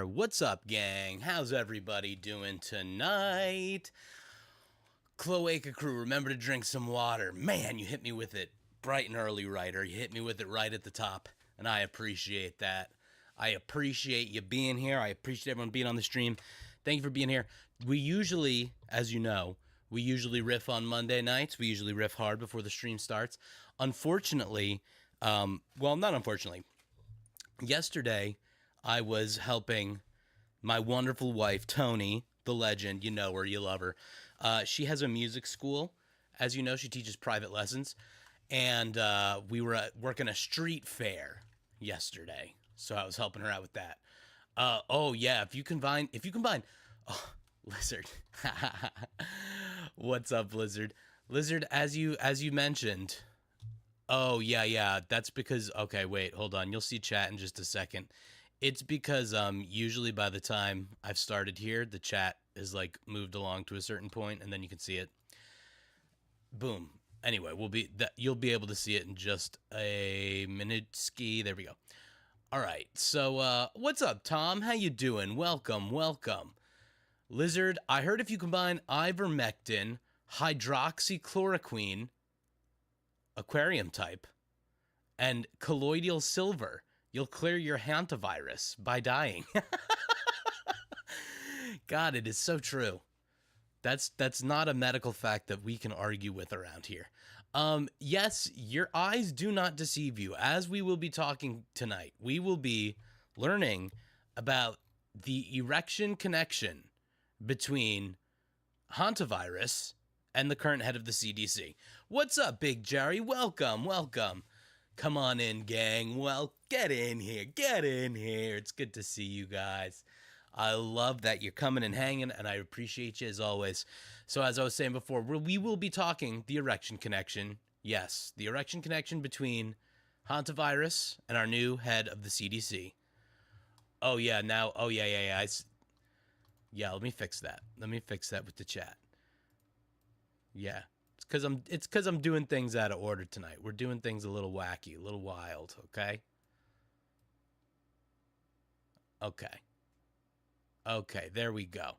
What's up, gang? How's everybody doing tonight? Cloaca crew, remember to drink some water. Man, you hit me with it bright and early, Ryder. You hit me with it right at the top, and I appreciate that. I appreciate you being here. I appreciate everyone being on the stream. Thank you for being here. We usually, as you know, we usually riff on Monday nights. We usually riff hard before the stream starts. Unfortunately, well, not unfortunately, yesterday I was helping my wonderful wife, Tony, the legend. You know her, you love her. She has a music school. As you know, she teaches private lessons. And we were working a street fair yesterday. So I was helping her out with that. Oh, yeah, if you combine, oh, Lizard. What's up, Lizard? Lizard, as you mentioned. Oh, yeah, that's because, okay, wait, hold on. You'll see chat in just a second. It's because usually by the time I've started here, the chat is like moved along to a certain point, and then you can see it. Boom. Anyway, you'll be able to see it in just a minute. Ski. There we go. All right. So what's up, Tom? How you doing? Welcome. Lizard, I heard if you combine ivermectin, hydroxychloroquine, aquarium type, and colloidal silver, you'll clear your Hantavirus by dying. God, it is so true. That's not a medical fact that we can argue with around here. Yes, your eyes do not deceive you. As we will be talking tonight, we will be learning about the erection connection between Hantavirus and the current head of the CDC. What's up, Big Jerry? Welcome. Come on in, gang. Well, get in here. It's good to see you guys. I love that you're coming and hanging, and I appreciate you as always. So as I was saying before, we will be talking the erection connection. Yes, the erection connection between Hantavirus and our new head of the CDC. Oh, yeah, now, oh, yeah. Yeah, let me fix that. With the chat. Yeah. It's because I'm doing things out of order tonight. We're doing things a little wacky, a little wild, okay? Okay, there we go.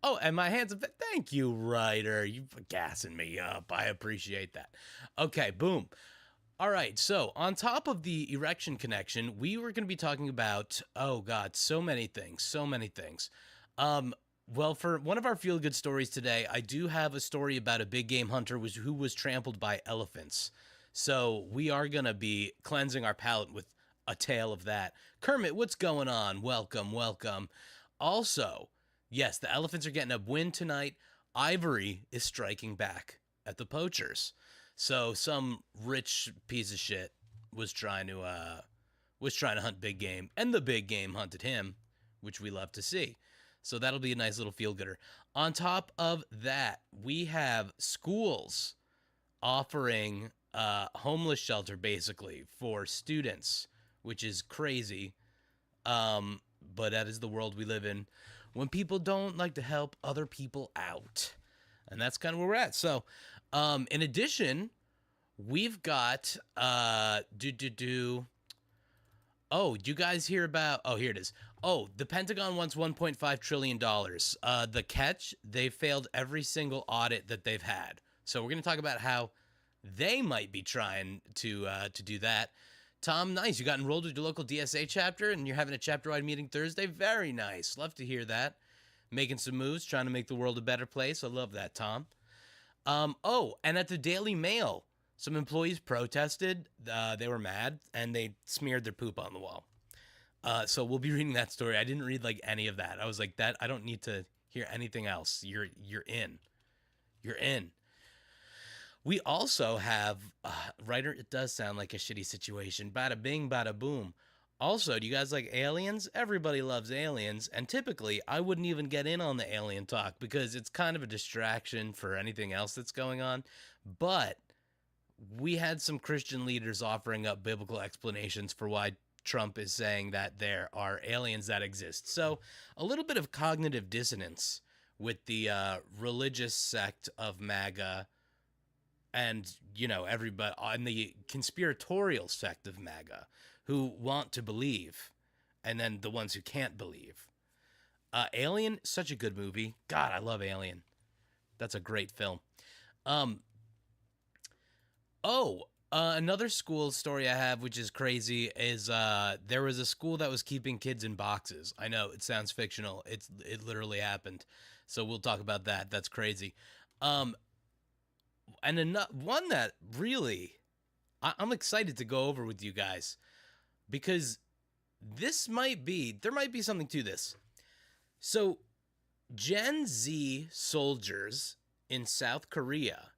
Oh, and my hands up. Thank you, Ryder. You gassing me up. I appreciate that. Okay, boom. All right, so on top of the erection connection, we were going to be talking about, oh, God, so many things. Well, for one of our feel-good stories today, I do have a story about a big game hunter who was trampled by elephants. So we are going to be cleansing our palate with a tale of that. Kermit, what's going on? Welcome. Also, yes, the elephants are getting a win tonight. Ivory is striking back at the poachers. So some rich piece of shit was trying to hunt big game, and the big game hunted him, which we love to see. So that'll be a nice little feel-gooder. On top of that, we have schools offering homeless shelter, basically, for students, which is crazy. But that is the world we live in when people don't like to help other people out. And that's kind of where we're at. So, in addition, we've got, Oh, do you guys hear about, oh, here it is. Oh, the Pentagon wants $1.5 trillion. The catch, they failed every single audit that they've had. So we're going to talk about how they might be trying to do that. Tom, nice. You got enrolled with your local DSA chapter and you're having a chapter-wide meeting Thursday. Very nice. Love to hear that. Making some moves, trying to make the world a better place. I love that, Tom. Oh, and at the Daily Mail, Some employees protested. They were mad and they smeared their poop on the wall. So we'll be reading that story. I didn't read like any of that. I was like, that I don't need to hear anything else. You're in. You're in. We also have writer. It does sound like a shitty situation. Bada bing, bada boom. Also, do you guys like aliens? Everybody loves aliens, and typically I wouldn't even get in on the alien talk because it's kind of a distraction for anything else that's going on. But we had some Christian leaders offering up biblical explanations for why Trump is saying that there are aliens that exist. So, a little bit of cognitive dissonance with the religious sect of MAGA and, you know, everybody on the conspiratorial sect of MAGA who want to believe, and then the ones who can't believe. Alien, such a good movie. God, I love Alien. That's a great film. Um, another school story I have, which is crazy, is there was a school that was keeping kids in boxes. I know it sounds fictional. It literally happened. So we'll talk about that. That's crazy. And one that really I'm excited to go over with you guys because there might be something to this. So Gen Z soldiers in South Korea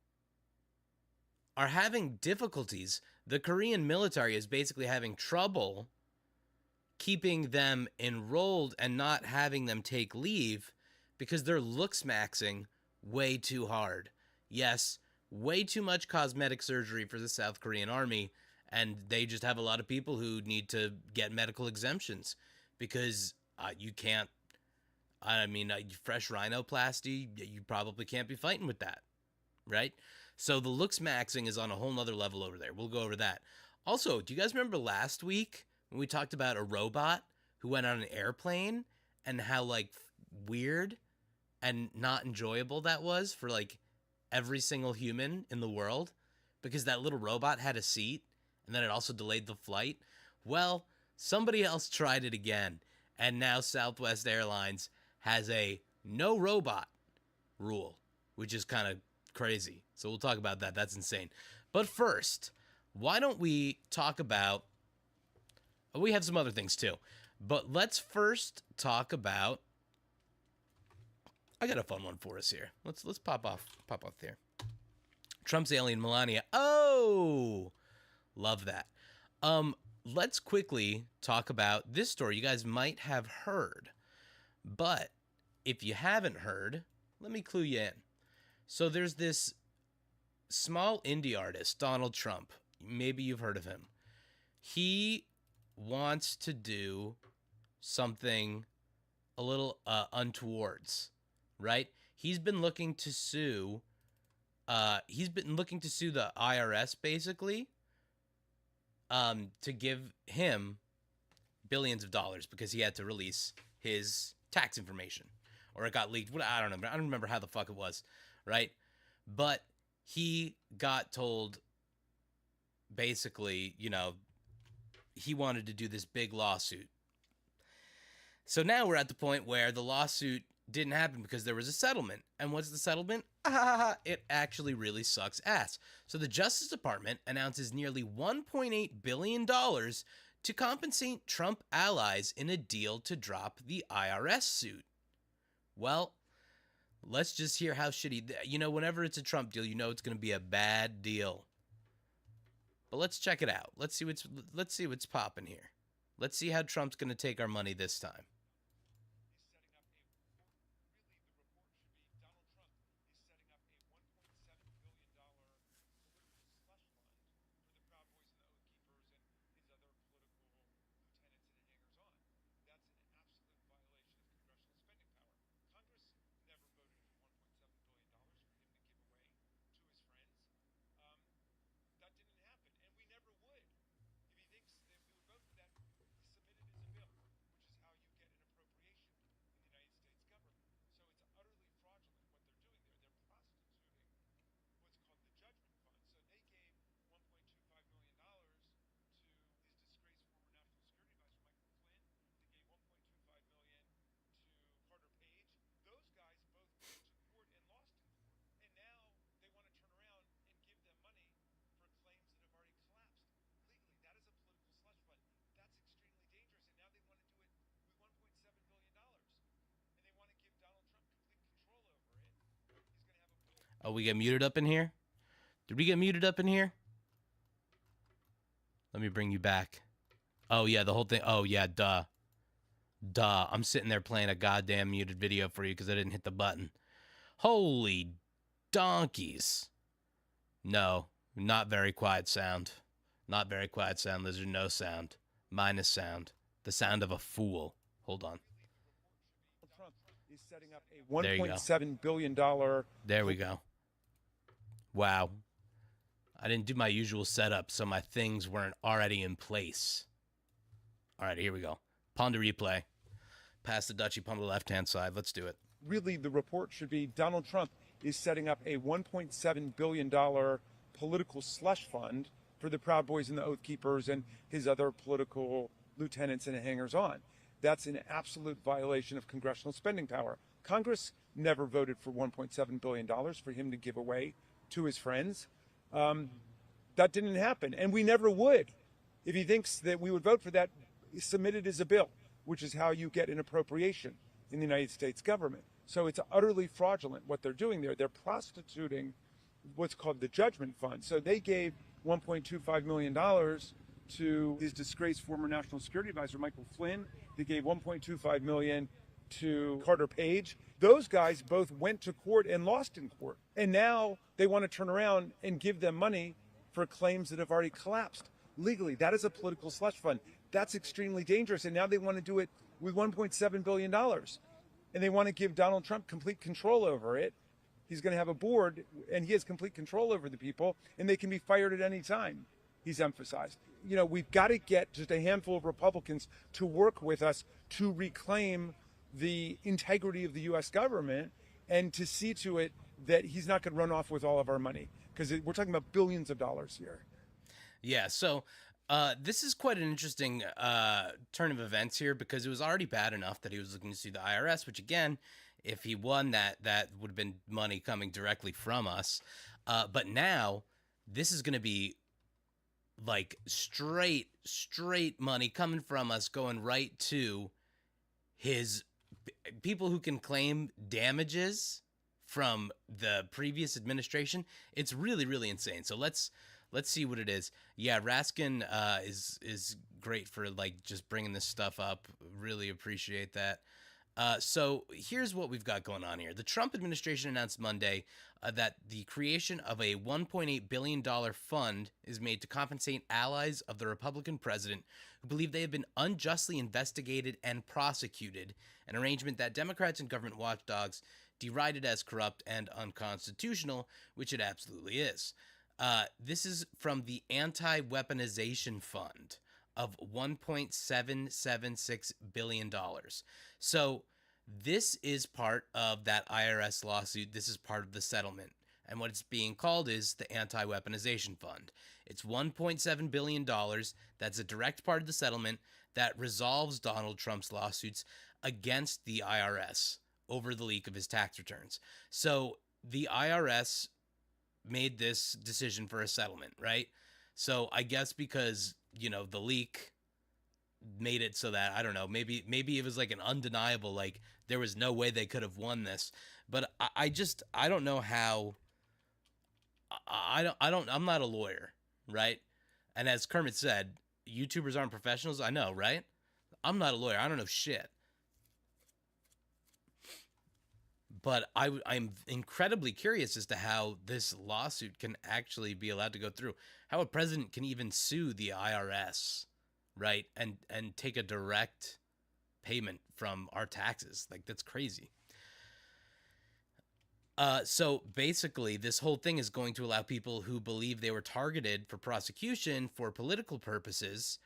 are having difficulties. The Korean military is basically having trouble keeping them enrolled and not having them take leave because they're looks maxing way too hard. Yes, way too much cosmetic surgery for the South Korean army, and they just have a lot of people who need to get medical exemptions because you can't. I mean, fresh rhinoplasty, you probably can't be fighting with that, right? So the looks maxing is on a whole nother level over there. We'll go over that. Also, do you guys remember last week when we talked about a robot who went on an airplane and how like weird and not enjoyable that was for like every single human in the world because that little robot had a seat and then it also delayed the flight? Well, somebody else tried it again, and now Southwest Airlines has a no robot rule, which is kind of crazy. So we'll talk about that. That's insane. But first, why don't we talk about we have some other things too. But let's first talk about I got a fun one for us here. Let's pop off there. Trump's alien Melania. Oh, love that. Let's quickly talk about this story you guys might have heard. But if you haven't heard, let me clue you in. So there's this small indie artist, Donald Trump. Maybe you've heard of him. He wants to do something a little untowards, right? He's been looking to sue the IRS basically to give him billions of dollars because he had to release his tax information or it got leaked. I don't know. I don't remember how the fuck it was, right? But he got told basically, you know, he wanted to do this big lawsuit. So now we're at the point where the lawsuit didn't happen because there was a settlement. And what's the settlement? It actually really sucks ass. So the Justice Department announces nearly $1.8 billion to compensate Trump allies in a deal to drop the IRS suit. Well, let's just hear how shitty, you know, whenever it's a Trump deal, you know it's going to be a bad deal. But let's check it out. Let's see what's popping here. Let's see how Trump's going to take our money this time. Oh, we get muted up in here? Did we get muted up in here? Let me bring you back. Oh, yeah, the whole thing. Oh, yeah, duh. Duh. I'm sitting there playing a goddamn muted video for you because I didn't hit the button. Holy donkeys. No, not very quiet sound. Not very quiet sound, Lizard. No sound. Minus sound. The sound of a fool. Hold on. Trump is setting up a $1.7 billion. There we go. Wow. I didn't do my usual setup, so my things weren't already in place. All right, here we go. Pawn to replay. Pass the Dutchie pawn to the left-hand side. Let's do it. Really, the report should be Donald Trump is setting up a $1.7 billion political slush fund for the Proud Boys and the Oath Keepers and his other political lieutenants and hangers-on. That's an absolute violation of congressional spending power. Congress never voted for $1.7 billion for him to give away to his friends. That didn't happen, and we never would. If he thinks that we would vote for that, submit it as a bill, which is how you get an appropriation in the United States government. So it's utterly fraudulent what they're doing there. They're prostituting what's called the judgment fund. So they gave $1.25 million to his disgraced former national security advisor, Michael Flynn. They gave $1.25 million to Carter Page. Those guys both went to court and lost in court. And now they want to turn around and give them money for claims that have already collapsed legally. That is a political slush fund. That's extremely dangerous. And now they want to do it with $1.7 billion. And they want to give Donald Trump complete control over it. He's going to have a board, and he has complete control over the people, and they can be fired at any time, he's emphasized. You know, we've got to get just a handful of Republicans to work with us to reclaim the integrity of the U.S. government and to see to it that he's not going to run off with all of our money, because we're talking about billions of dollars here. Yeah, so this is quite an interesting turn of events here, because it was already bad enough that he was looking to sue the IRS, which again, if he won that would have been money coming directly from us. But now this is going to be like straight money coming from us going right to his people who can claim damages from the previous administration. It's really, really insane. So let's see what it is. Yeah, Raskin is great for like just bringing this stuff up. Really appreciate that. So here's what we've got going on here. The Trump administration announced Monday that the creation of a $1.8 billion fund is made to compensate allies of the Republican president who believe they have been unjustly investigated and prosecuted, an arrangement that Democrats and government watchdogs derided as corrupt and unconstitutional, which it absolutely is. This is from the Anti-Weaponization Fund of $1.776 billion. So this is part of that IRS lawsuit. This is part of the settlement. And what it's being called is the Anti-Weaponization Fund. It's $1.7 billion. That's a direct part of the settlement that resolves Donald Trump's lawsuits against the IRS over the leak of his tax returns. So the IRS made this decision for a settlement, right? So I guess because, you know, the leak made it so that, I don't know, maybe it was like an undeniable, like there was no way they could have won this. But I don't know how. I'm not a lawyer, right? And as Kermit said, YouTubers aren't professionals. I know, right? I'm not a lawyer. I don't know shit. But I'm incredibly curious as to how this lawsuit can actually be allowed to go through. How a president can even sue the IRS, right? And take a direct payment from our taxes. Like, that's crazy. So basically, this whole thing is going to allow people who believe they were targeted for prosecution for political purposes,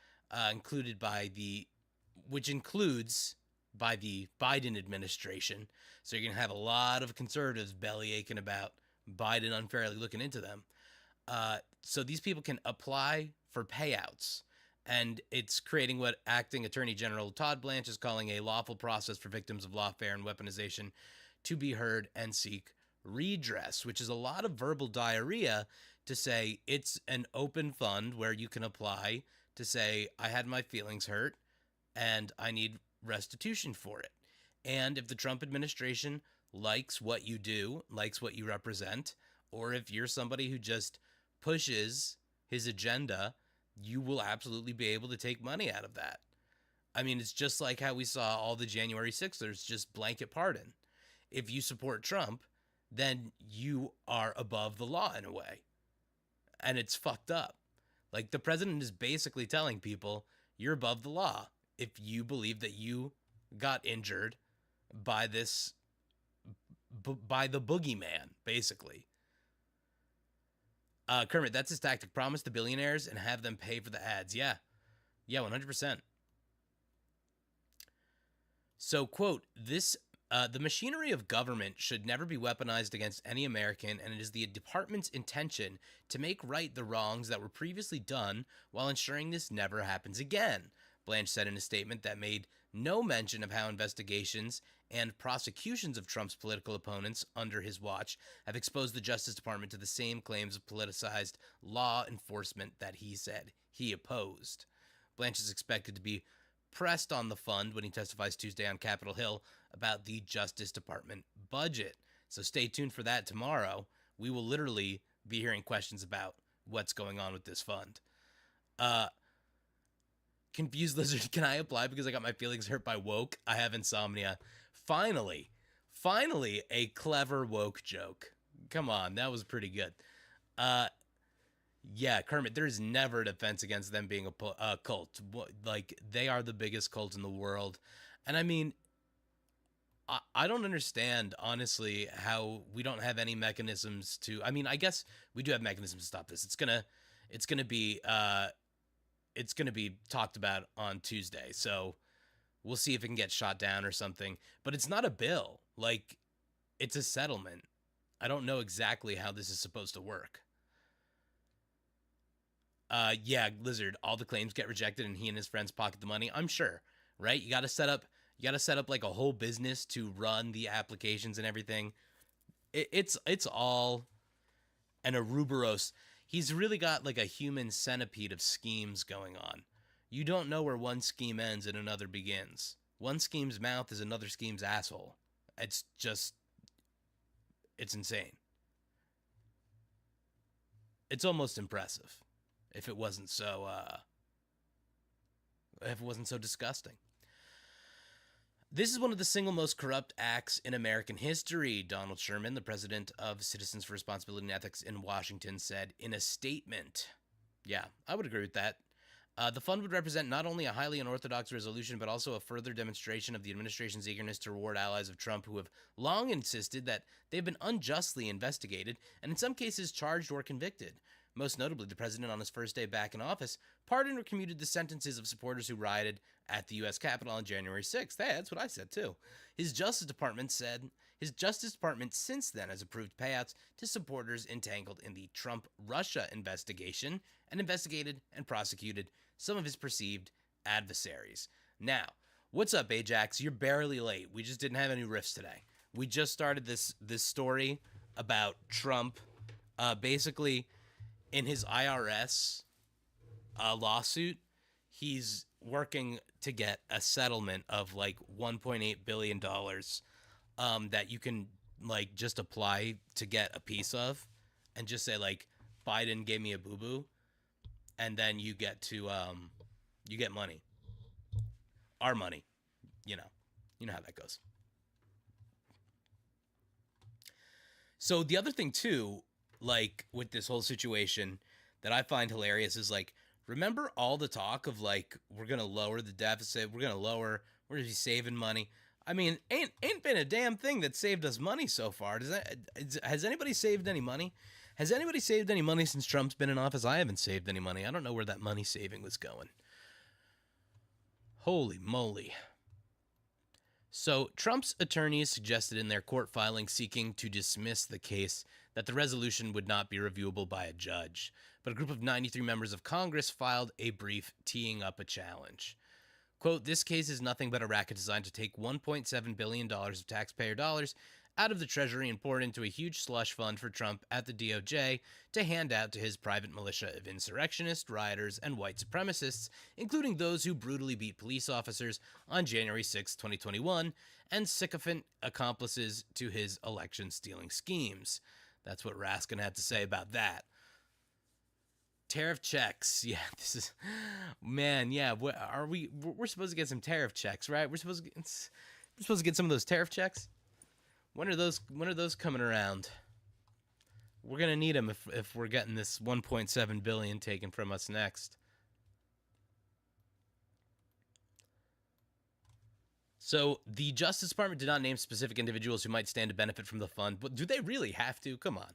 which includes by the Biden administration. So you're going to have a lot of conservatives belly aching about Biden unfairly looking into them. So these people can apply for payouts. And it's creating what Acting Attorney General Todd Blanche is calling a lawful process for victims of lawfare and weaponization to be heard and seek redress, which is a lot of verbal diarrhea to say it's an open fund where you can apply to say, I had my feelings hurt and I need restitution for it. And if the Trump administration likes what you do, likes what you represent, or if you're somebody who just pushes his agenda, you will absolutely be able to take money out of that. I mean, it's just like how we saw all the January 6ers just blanket pardon. If you support Trump, then you are above the law in a way. And it's fucked up. Like, the president is basically telling people, you're above the law if you believe that you got injured by this, by the boogeyman, basically. Kermit, that's his tactic. Promise the billionaires and have them pay for the ads. Yeah, 100%. So, quote, the machinery of government should never be weaponized against any American, and it is the department's intention to make right the wrongs that were previously done while ensuring this never happens again, Blanche said in a statement that made no mention of how investigations and prosecutions of Trump's political opponents under his watch have exposed the Justice Department to the same claims of politicized law enforcement that he said he opposed. Blanche is expected to be pressed on the fund when he testifies Tuesday on Capitol Hill about the Justice Department budget. So stay tuned for that tomorrow. We will literally be hearing questions about what's going on with this fund. Confused Lizard, can I apply because I got my feelings hurt by woke? I have insomnia. Finally, a clever woke joke. Come on, that was pretty good. Yeah, Kermit, there's never a defense against them being a cult. Like, they are the biggest cult in the world. And I mean, I don't understand, honestly, how we don't have any mechanisms to, I mean, I guess we do have mechanisms to stop this. It's gonna be talked about on Tuesday. So we'll see if it can get shot down or something, but it's not a bill. Like, it's a settlement. I don't know exactly how this is supposed to work. Yeah, Lizard, all the claims get rejected and he and his friends pocket the money. I'm sure, right? You got to set up like a whole business to run the applications and everything. It's all an Ouroboros. He's really got like a human centipede of schemes going on. You don't know where one scheme ends and another begins. One scheme's mouth is another scheme's asshole. It's insane. It's almost impressive. If it wasn't so disgusting. This is one of the single most corrupt acts in American history, Donald Sherman, the president of Citizens for Responsibility and Ethics in Washington, said in a statement. Yeah, I would agree with that. The fund would represent not only a highly unorthodox resolution, but also a further demonstration of the administration's eagerness to reward allies of Trump who have long insisted that they've been unjustly investigated and in some cases charged or convicted. Most notably, the president on his first day back in office pardoned or commuted the sentences of supporters who rioted at the U.S. Capitol on January 6th. Hey, that's what I said, too. His Justice Department since then has approved payouts to supporters entangled in the Trump-Russia investigation and investigated and prosecuted some of his perceived adversaries. Now, what's up, Ajax? You're barely late. We just didn't have any riffs today. We just started this story about Trump basically in his IRS lawsuit. He's working to get a settlement of like $1.8 billion that you can like just apply to get a piece of and just say like Biden gave me a boo-boo, and then you get to you get money, our money, you know how that goes. So the other thing too, like with this whole situation that I find hilarious is like, remember all the talk of like, we're going to lower the deficit. We're going to be saving money. I mean, ain't been a damn thing that saved us money so far. Has anybody saved any money? Has anybody saved any money since Trump's been in office? I haven't saved any money. I don't know where that money saving was going. Holy moly. So Trump's attorneys suggested in their court filing seeking to dismiss the case that the resolution would not be reviewable by a judge, but a group of 93 members of Congress filed a brief teeing up a challenge. Quote, this case is nothing but a racket designed to take $1.7 billion of taxpayer dollars out of the Treasury and pour it into a huge slush fund for Trump at the DOJ to hand out to his private militia of insurrectionists, rioters, and white supremacists, including those who brutally beat police officers on January 6, 2021, and sycophant accomplices to his election-stealing schemes. That's what Raskin had to say about that. Tariff checks. Yeah, this is, man, yeah. We're supposed to get some tariff checks, right? We're supposed to get some of those tariff checks. When are those coming around? We're gonna need them if we're getting this 1.7 billion taken from us next. So the Justice Department did not name specific individuals who might stand to benefit from the fund, but do they really have to? Come on.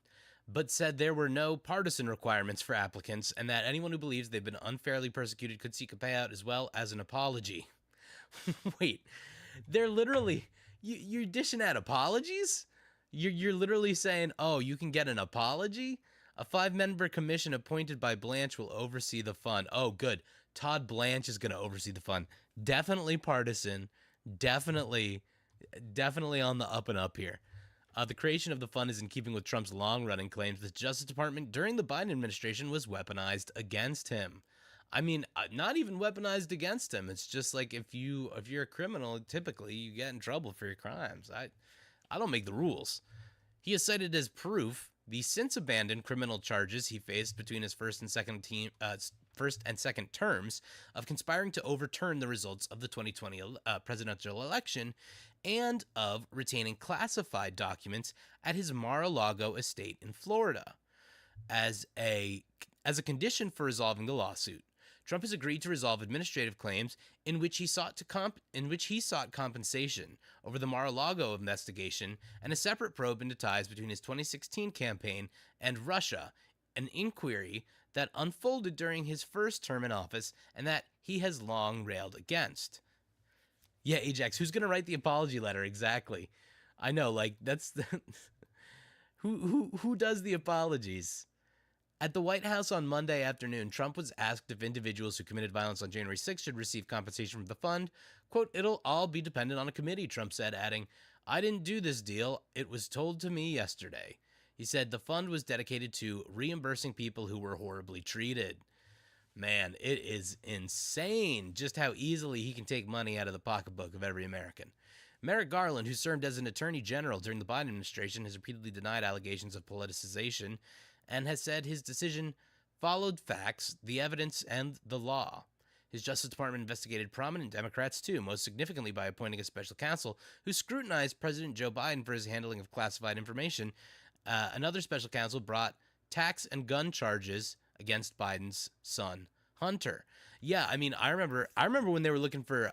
But said there were no partisan requirements for applicants and that anyone who believes they've been unfairly persecuted could seek a payout as well as an apology. Wait, they're literally, you're dishing out apologies? You're literally saying, oh, you can get an apology? A 5-member commission appointed by Blanche will oversee the fund. Oh, good. Todd Blanche is going to oversee the fund. Definitely partisan. Definitely on the up and up here. The creation of the fund is in keeping with Trump's long-running claims that the Justice Department during the Biden administration was weaponized against him. I mean, not even weaponized against him. It's just like if you're a criminal, typically you get in trouble for your crimes. I don't make the rules. He has cited as proof the since abandoned criminal charges he faced between his first and second terms of conspiring to overturn the results of the 2020 presidential election and of retaining classified documents at his Mar-a-Lago estate in Florida. As a condition for resolving the lawsuit, Trump has agreed to resolve administrative claims in which he sought compensation over the Mar-a-Lago investigation and a separate probe into ties between his 2016 campaign and Russia, an inquiry that unfolded during his first term in office and that he has long railed against. Yeah, Ajax, who's going to write the apology letter? Exactly. I know, like, that's the who does the apologies? At the White House on Monday afternoon, Trump was asked if individuals who committed violence on January 6th should receive compensation from the fund. Quote, "It'll all be dependent on a committee," Trump said, adding, "I didn't do this deal. It was told to me yesterday." He said the fund was dedicated to reimbursing people who were horribly treated. Man, it is insane just how easily he can take money out of the pocketbook of every American. Merrick Garland, who served as an attorney general during the Biden administration, has repeatedly denied allegations of politicization and has said his decision followed facts, the evidence, and the law. His Justice Department investigated prominent Democrats, too, most significantly by appointing a special counsel who scrutinized President Joe Biden for his handling of classified information. Another special counsel brought tax and gun charges against Biden's son, Hunter. Yeah, I mean, I remember when they were looking for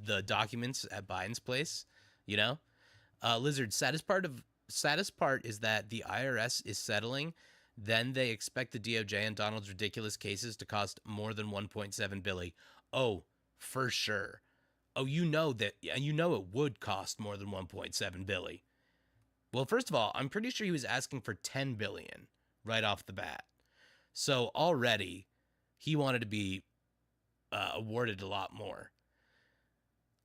the documents at Biden's place, you know? Lizard, saddest part is that the IRS is settling. Then they expect the DOJ and Donald's ridiculous cases to cost more than 1.7 billion. Oh, for sure. Oh, you know it would cost more than 1.7 billion. Well, first of all, I'm pretty sure he was asking for 10 billion right off the bat. So already he wanted to be awarded a lot more.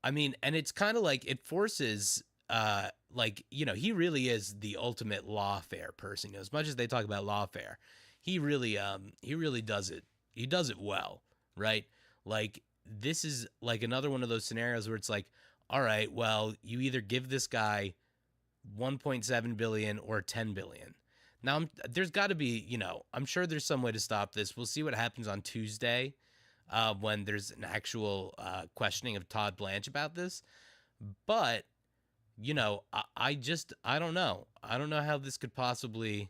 I mean, and it's kind of like it forces, he really is the ultimate lawfare person. You know, as much as they talk about lawfare, he really does it. He does it well, right? Like, this is like another one of those scenarios where it's like, all right, well, you either give this guy 1.7 billion or 10 billion. Now, there's got to be, I'm sure there's some way to stop this. We'll see what happens on Tuesday when there's an actual questioning of Todd Blanche about this. But, I don't know. I don't know how this could possibly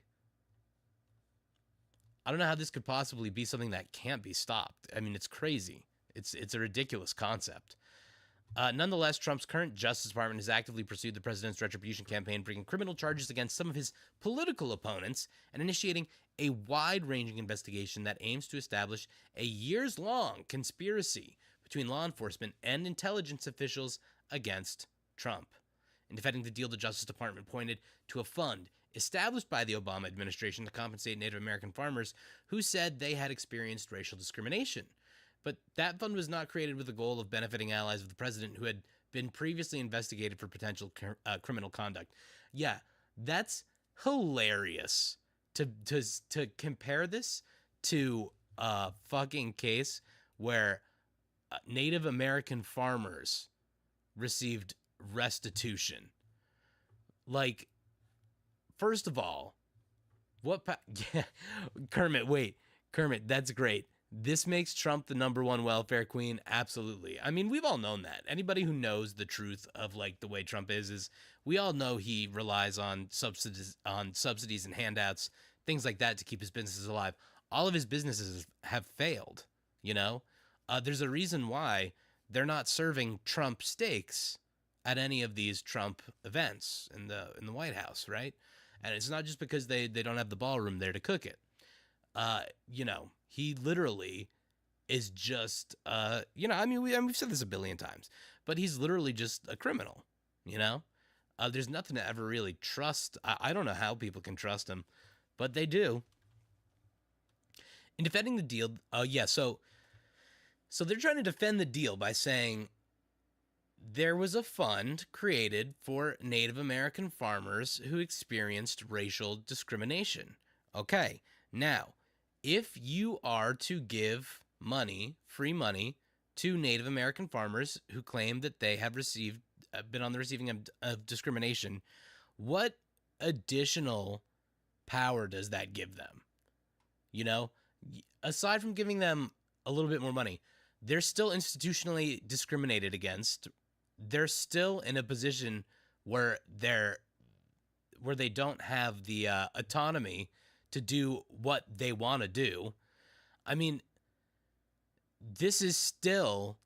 be something that can't be stopped. I mean, it's crazy. It's a ridiculous concept. Nonetheless, Trump's current Justice Department has actively pursued the president's retribution campaign, bringing criminal charges against some of his political opponents and initiating a wide-ranging investigation that aims to establish a years-long conspiracy between law enforcement and intelligence officials against Trump. In defending the deal, the Justice Department pointed to a fund established by the Obama administration to compensate Native American farmers who said they had experienced racial discrimination. But that fund was not created with the goal of benefiting allies of the president who had been previously investigated for potential criminal conduct. Yeah, that's hilarious to compare this to a fucking case where Native American farmers received restitution. Like, first of all, What? Yeah, Kermit. Wait, Kermit. That's great. This makes Trump the number one welfare queen. Absolutely. I mean, we've all known that. Anybody who knows the truth of like the way Trump is we all know he relies on subsidies and handouts, things like that to keep his businesses alive. All of his businesses have failed. You know, there's a reason why they're not serving Trump steaks at any of these Trump events in the White House, right? And it's not just because they don't have the ballroom there to cook it. You know, he literally is just you know, I mean we've said this a billion times, but he's literally just a criminal, you know? There's nothing to ever really trust. I don't know how people can trust him, but they do. In defending the deal, yeah, so they're trying to defend the deal by saying there was a fund created for Native American farmers who experienced racial discrimination. Okay, now, if you are to give money, free money, to Native American farmers who claim that they have been on the receiving end of discrimination, what additional power does that give them? You know, aside from giving them a little bit more money, they're still institutionally discriminated against. They're still in a position where they don't have the autonomy to do what they want to do. I mean, this is still,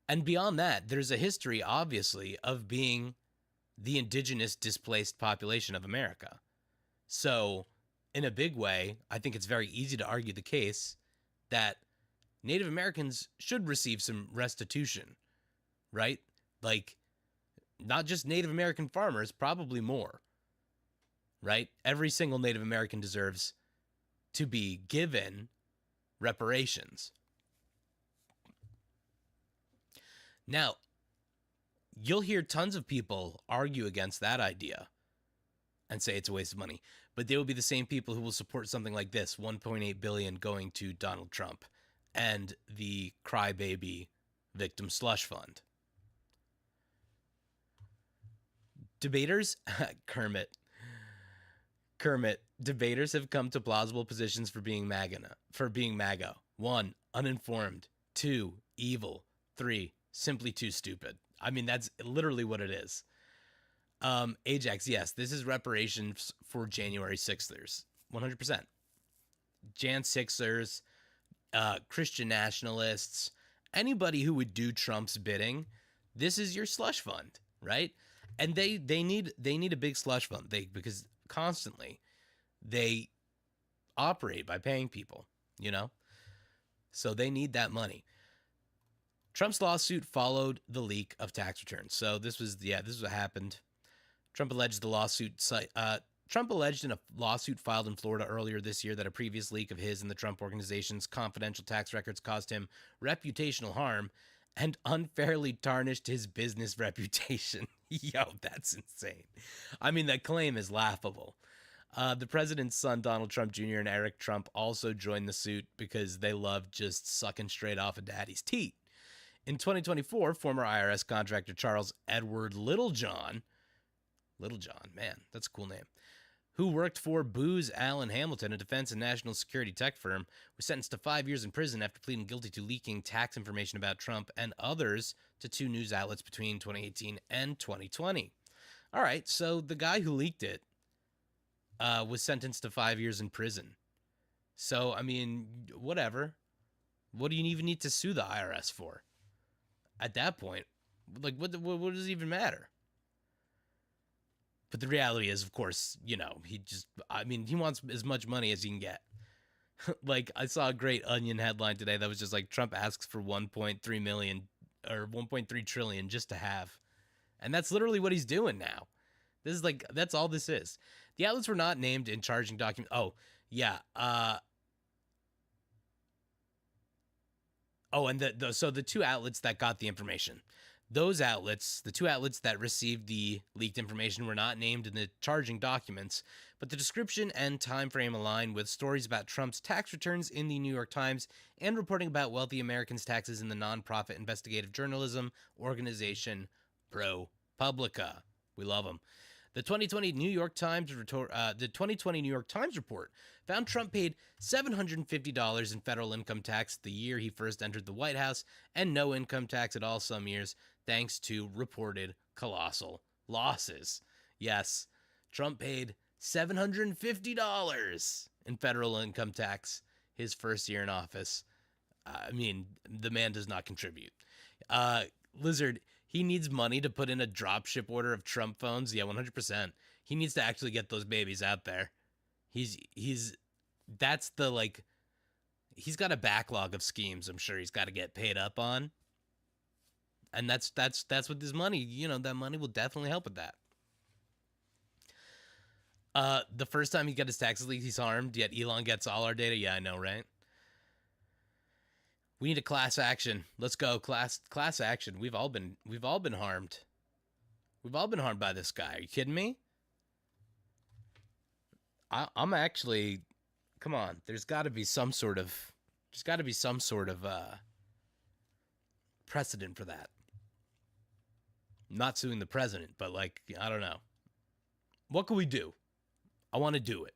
and beyond that, there's a history, obviously, of being the indigenous displaced population of America. So, in a big way, I think it's very easy to argue the case that Native Americans should receive some restitution, right? Like, not just Native American farmers, probably more, right? Every single Native American deserves to be given reparations. Now, you'll hear tons of people argue against that idea and say it's a waste of money, but they will be the same people who will support something like this, 1.8 billion going to Donald Trump and the crybaby victim slush fund. Debaters, Kermit, debaters have come to plausible positions for being MAGA. 1, uninformed. 2, evil. 3, simply too stupid. I mean, that's literally what it is. Ajax, yes, this is reparations for January 6thers. 100%. Jan 6ers, Christian nationalists, anybody who would do Trump's bidding, this is your slush fund, right? And they need a big slush fund because constantly they operate by paying people, you know? So they need that money. Trump's lawsuit followed the leak of tax returns. So this was what happened. Trump alleged in a lawsuit filed in Florida earlier this year that a previous leak of his and the Trump organization's confidential tax records caused him reputational harm and unfairly tarnished his business reputation. Yo, that's insane. I mean, that claim is laughable. The president's son, Donald Trump Jr. and Eric Trump also joined the suit because they love just sucking straight off of daddy's teat. In 2024, former IRS contractor Charles Edward Littlejohn, man, that's a cool name, who worked for Booz Allen Hamilton, a defense and national security tech firm, was sentenced to 5 years in prison after pleading guilty to leaking tax information about Trump and others to 2 news outlets between 2018 and 2020. All right, so the guy who leaked it was sentenced to 5 years in prison. So, I mean, whatever. What do you even need to sue the IRS for? At that point, like, what does it even matter? But the reality is, of course, you know, he wants as much money as he can get. Like, I saw a great Onion headline today that was just like, Trump asks for 1.3 million or 1.3 trillion just to have. And that's literally what he's doing now. This is like, that's all this is. The outlets were not named in charging documents. Oh, yeah. And the 2 outlets that got the information, those outlets, the 2 outlets that received the leaked information, were not named in the charging documents, but the description and time frame align with stories about Trump's tax returns in the New York Times and reporting about wealthy Americans' taxes in the nonprofit investigative journalism organization ProPublica. We love them. The 2020 New York Times report found Trump paid $750 in federal income tax the year he first entered the White House, and no income tax at all some years, thanks to reported colossal losses. Yes, Trump paid $750 in federal income tax his first year in office. I mean, the man does not contribute. Lizard, he needs money to put in a dropship order of Trump phones. Yeah, 100%. He needs to actually get those babies out there. That's the, like, he's got a backlog of schemes I'm sure he's got to get paid up on. And that's what this money, that money will definitely help with that. The first time he got his taxes leaked, he's harmed, yet Elon gets all our data. Yeah, I know, right? We need a class action. Let's go. Class action. We've all been harmed. We've all been harmed by this guy. Are you kidding me? I'm actually, come on. There's got to be some sort of precedent for that. Not suing the president, but like, I don't know. What can we do? I want to do it.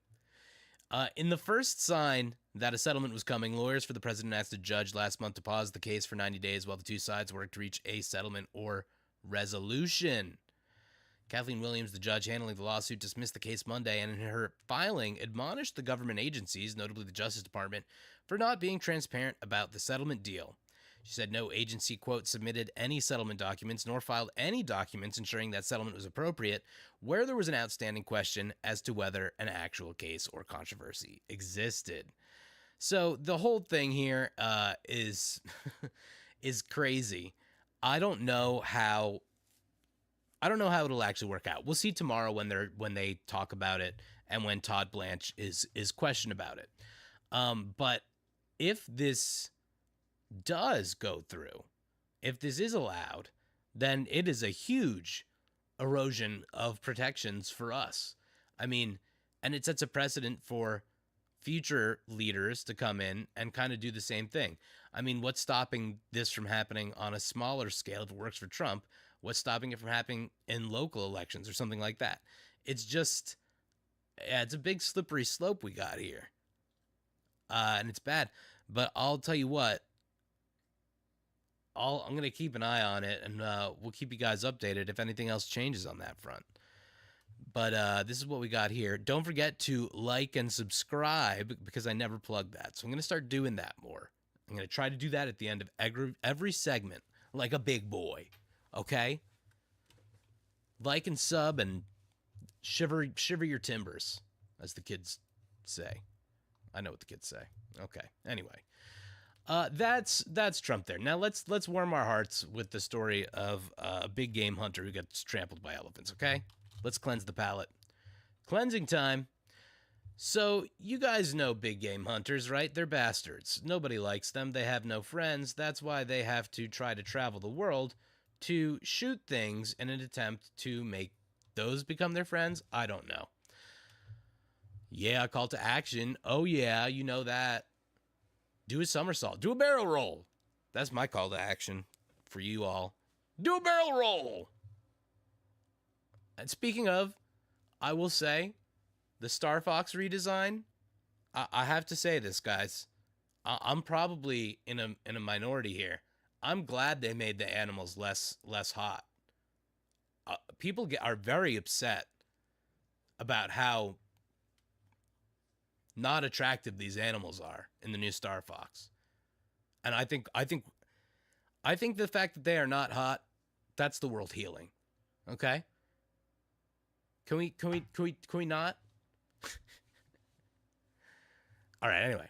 In the first sign that a settlement was coming, lawyers for the president asked a judge last month to pause the case for 90 days while the two sides worked to reach a settlement or resolution. Kathleen Williams, the judge handling the lawsuit, dismissed the case Monday and in her filing admonished the government agencies, notably the Justice Department, for not being transparent about the settlement deal. She said no agency, quote, submitted any settlement documents nor filed any documents ensuring that settlement was appropriate where there was an outstanding question as to whether an actual case or controversy existed. So the whole thing here is is crazy. I don't know how it'll actually work out. We'll see tomorrow when they talk about it and when Todd Blanche is questioned about it. But if this does go through, if this is allowed, then it is a huge erosion of protections for us. I mean, and it sets a precedent for future leaders to come in and kind of do the same thing. I mean, what's stopping this from happening on a smaller scale if it works for Trump? What's stopping it from happening in local elections or something like that? It's just, it's a big slippery slope we got here. And it's bad. But I'll tell you what, I'm going to keep an eye on it, and we'll keep you guys updated if anything else changes on that front. But this is what we got here. Don't forget to like and subscribe because I never plug that. So I'm going to start doing that more. I'm going to try to do that at the end of every segment like a big boy. Okay? Like and sub and shiver your timbers, as the kids say. I know what the kids say. Okay. Anyway. That's Trump there. Now let's warm our hearts with the story of a big game hunter who gets trampled by elephants, okay? Let's cleanse the palate. Cleansing time. So you guys know big game hunters, right? They're bastards. Nobody likes them. They have no friends. That's why they have to try to travel the world to shoot things in an attempt to make those become their friends. I don't know. Yeah, call to action. Oh yeah, you know that. Do a somersault. Do a barrel roll. That's my call to action for you all. Do a barrel roll. And speaking of, I will say, the Star Fox redesign, I have to say this, guys. I'm probably in a minority here. I'm glad they made the animals less hot. People are very upset about how not attractive these animals are in the new Star Fox. And I think the fact that they are not hot, that's the world healing. Okay? Can we not? All right, anyway.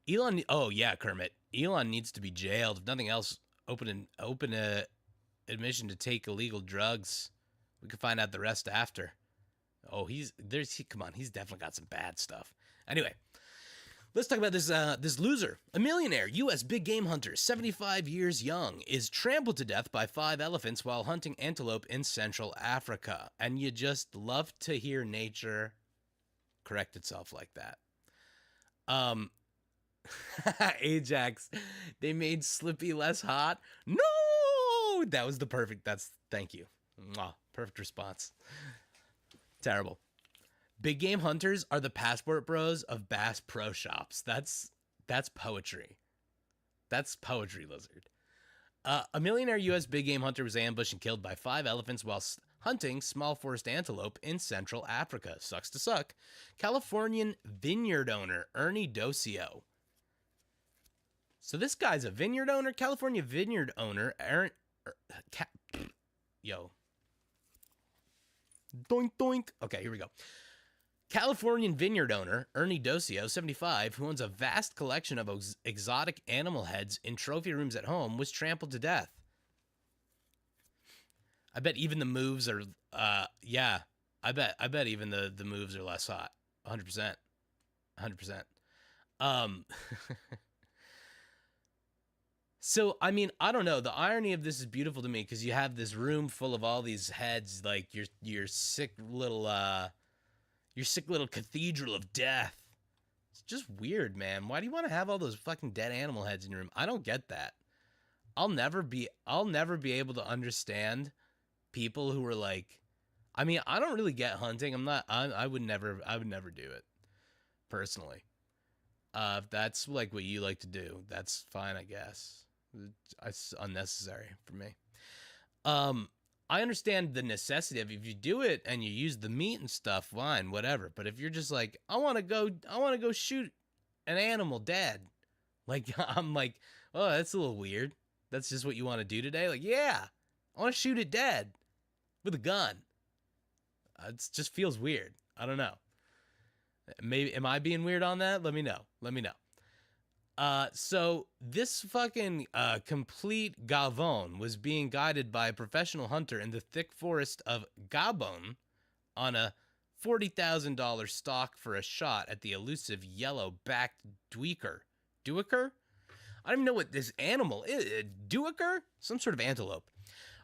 Elon, oh yeah, Kermit. Elon needs to be jailed. If nothing else, open a admission to take illegal drugs. We can find out the rest after. Oh, come on, he's definitely got some bad stuff. Anyway, let's talk about this loser. A millionaire U.S. big game hunter, 75 years young, is trampled to death by 5 elephants while hunting antelope in Central Africa. And you just love to hear nature correct itself like that. Ajax, they made Slippy less hot. No, that was the perfect. Thank you. Mwah, perfect response. Terrible. Big game hunters are the passport bros of Bass Pro Shops. That's poetry. That's poetry, Lizard. A millionaire U.S. big game hunter was ambushed and killed by 5 elephants while hunting small forest antelope in Central Africa. Sucks to suck. Californian vineyard owner Ernie Docio. So this guy's a vineyard owner? California vineyard owner yo. Doink, doink. Okay, here we go. Californian vineyard owner Ernie Docio, 75, who owns a vast collection of exotic animal heads in trophy rooms at home, was trampled to death. I bet even the moves are, yeah, I bet even the moves are less hot. 100%. 100%. So, I mean, I don't know. The irony of this is beautiful to me because you have this room full of all these heads, like your sick little cathedral of death. It's just weird, man. Why do you want to have all those fucking dead animal heads in your room? I don't get that. I'll never be able to understand people who are like, I mean, I don't really get hunting. I would never do it personally. If that's like what you like to do, that's fine, I guess. It's unnecessary for me. I understand the necessity of if you do it and you use the meat and stuff, fine, whatever. But if you're just like, I want to go shoot an animal dead, like I'm like, oh, that's a little weird. That's just what you want to do today? Like, yeah, I want to shoot it dead with a gun. It just feels weird. I don't know. Maybe am I being weird on that? Let me know. So this fucking complete Gavon was being guided by a professional hunter in the thick forest of Gabon on a $40,000 stalk for a shot at the elusive yellow-backed duiker. Duiker? I don't even know what this animal is. Duiker? Some sort of antelope.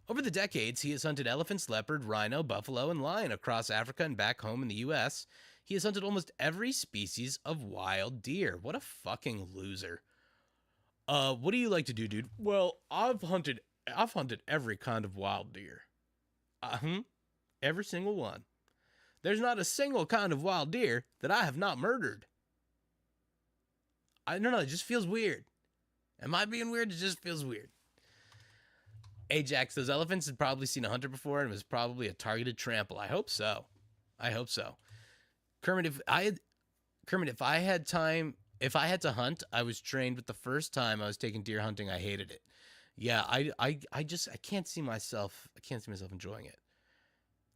Over the decades, he has hunted elephants, leopard, rhino, buffalo, and lion across Africa and back home in the U.S. He has hunted almost every species of wild deer. What a fucking loser. What do you like to do, dude? Well, I've hunted every kind of wild deer. Every single one. There's not a single kind of wild deer that I have not murdered. I don't know, it just feels weird. Am I being weird? It just feels weird. Ajax, those elephants had probably seen a hunter before and was probably a targeted trample. I hope so. Kermit, if I had to hunt, I was trained with the first time I was taking deer hunting. I hated it. Yeah, I can't see myself enjoying it.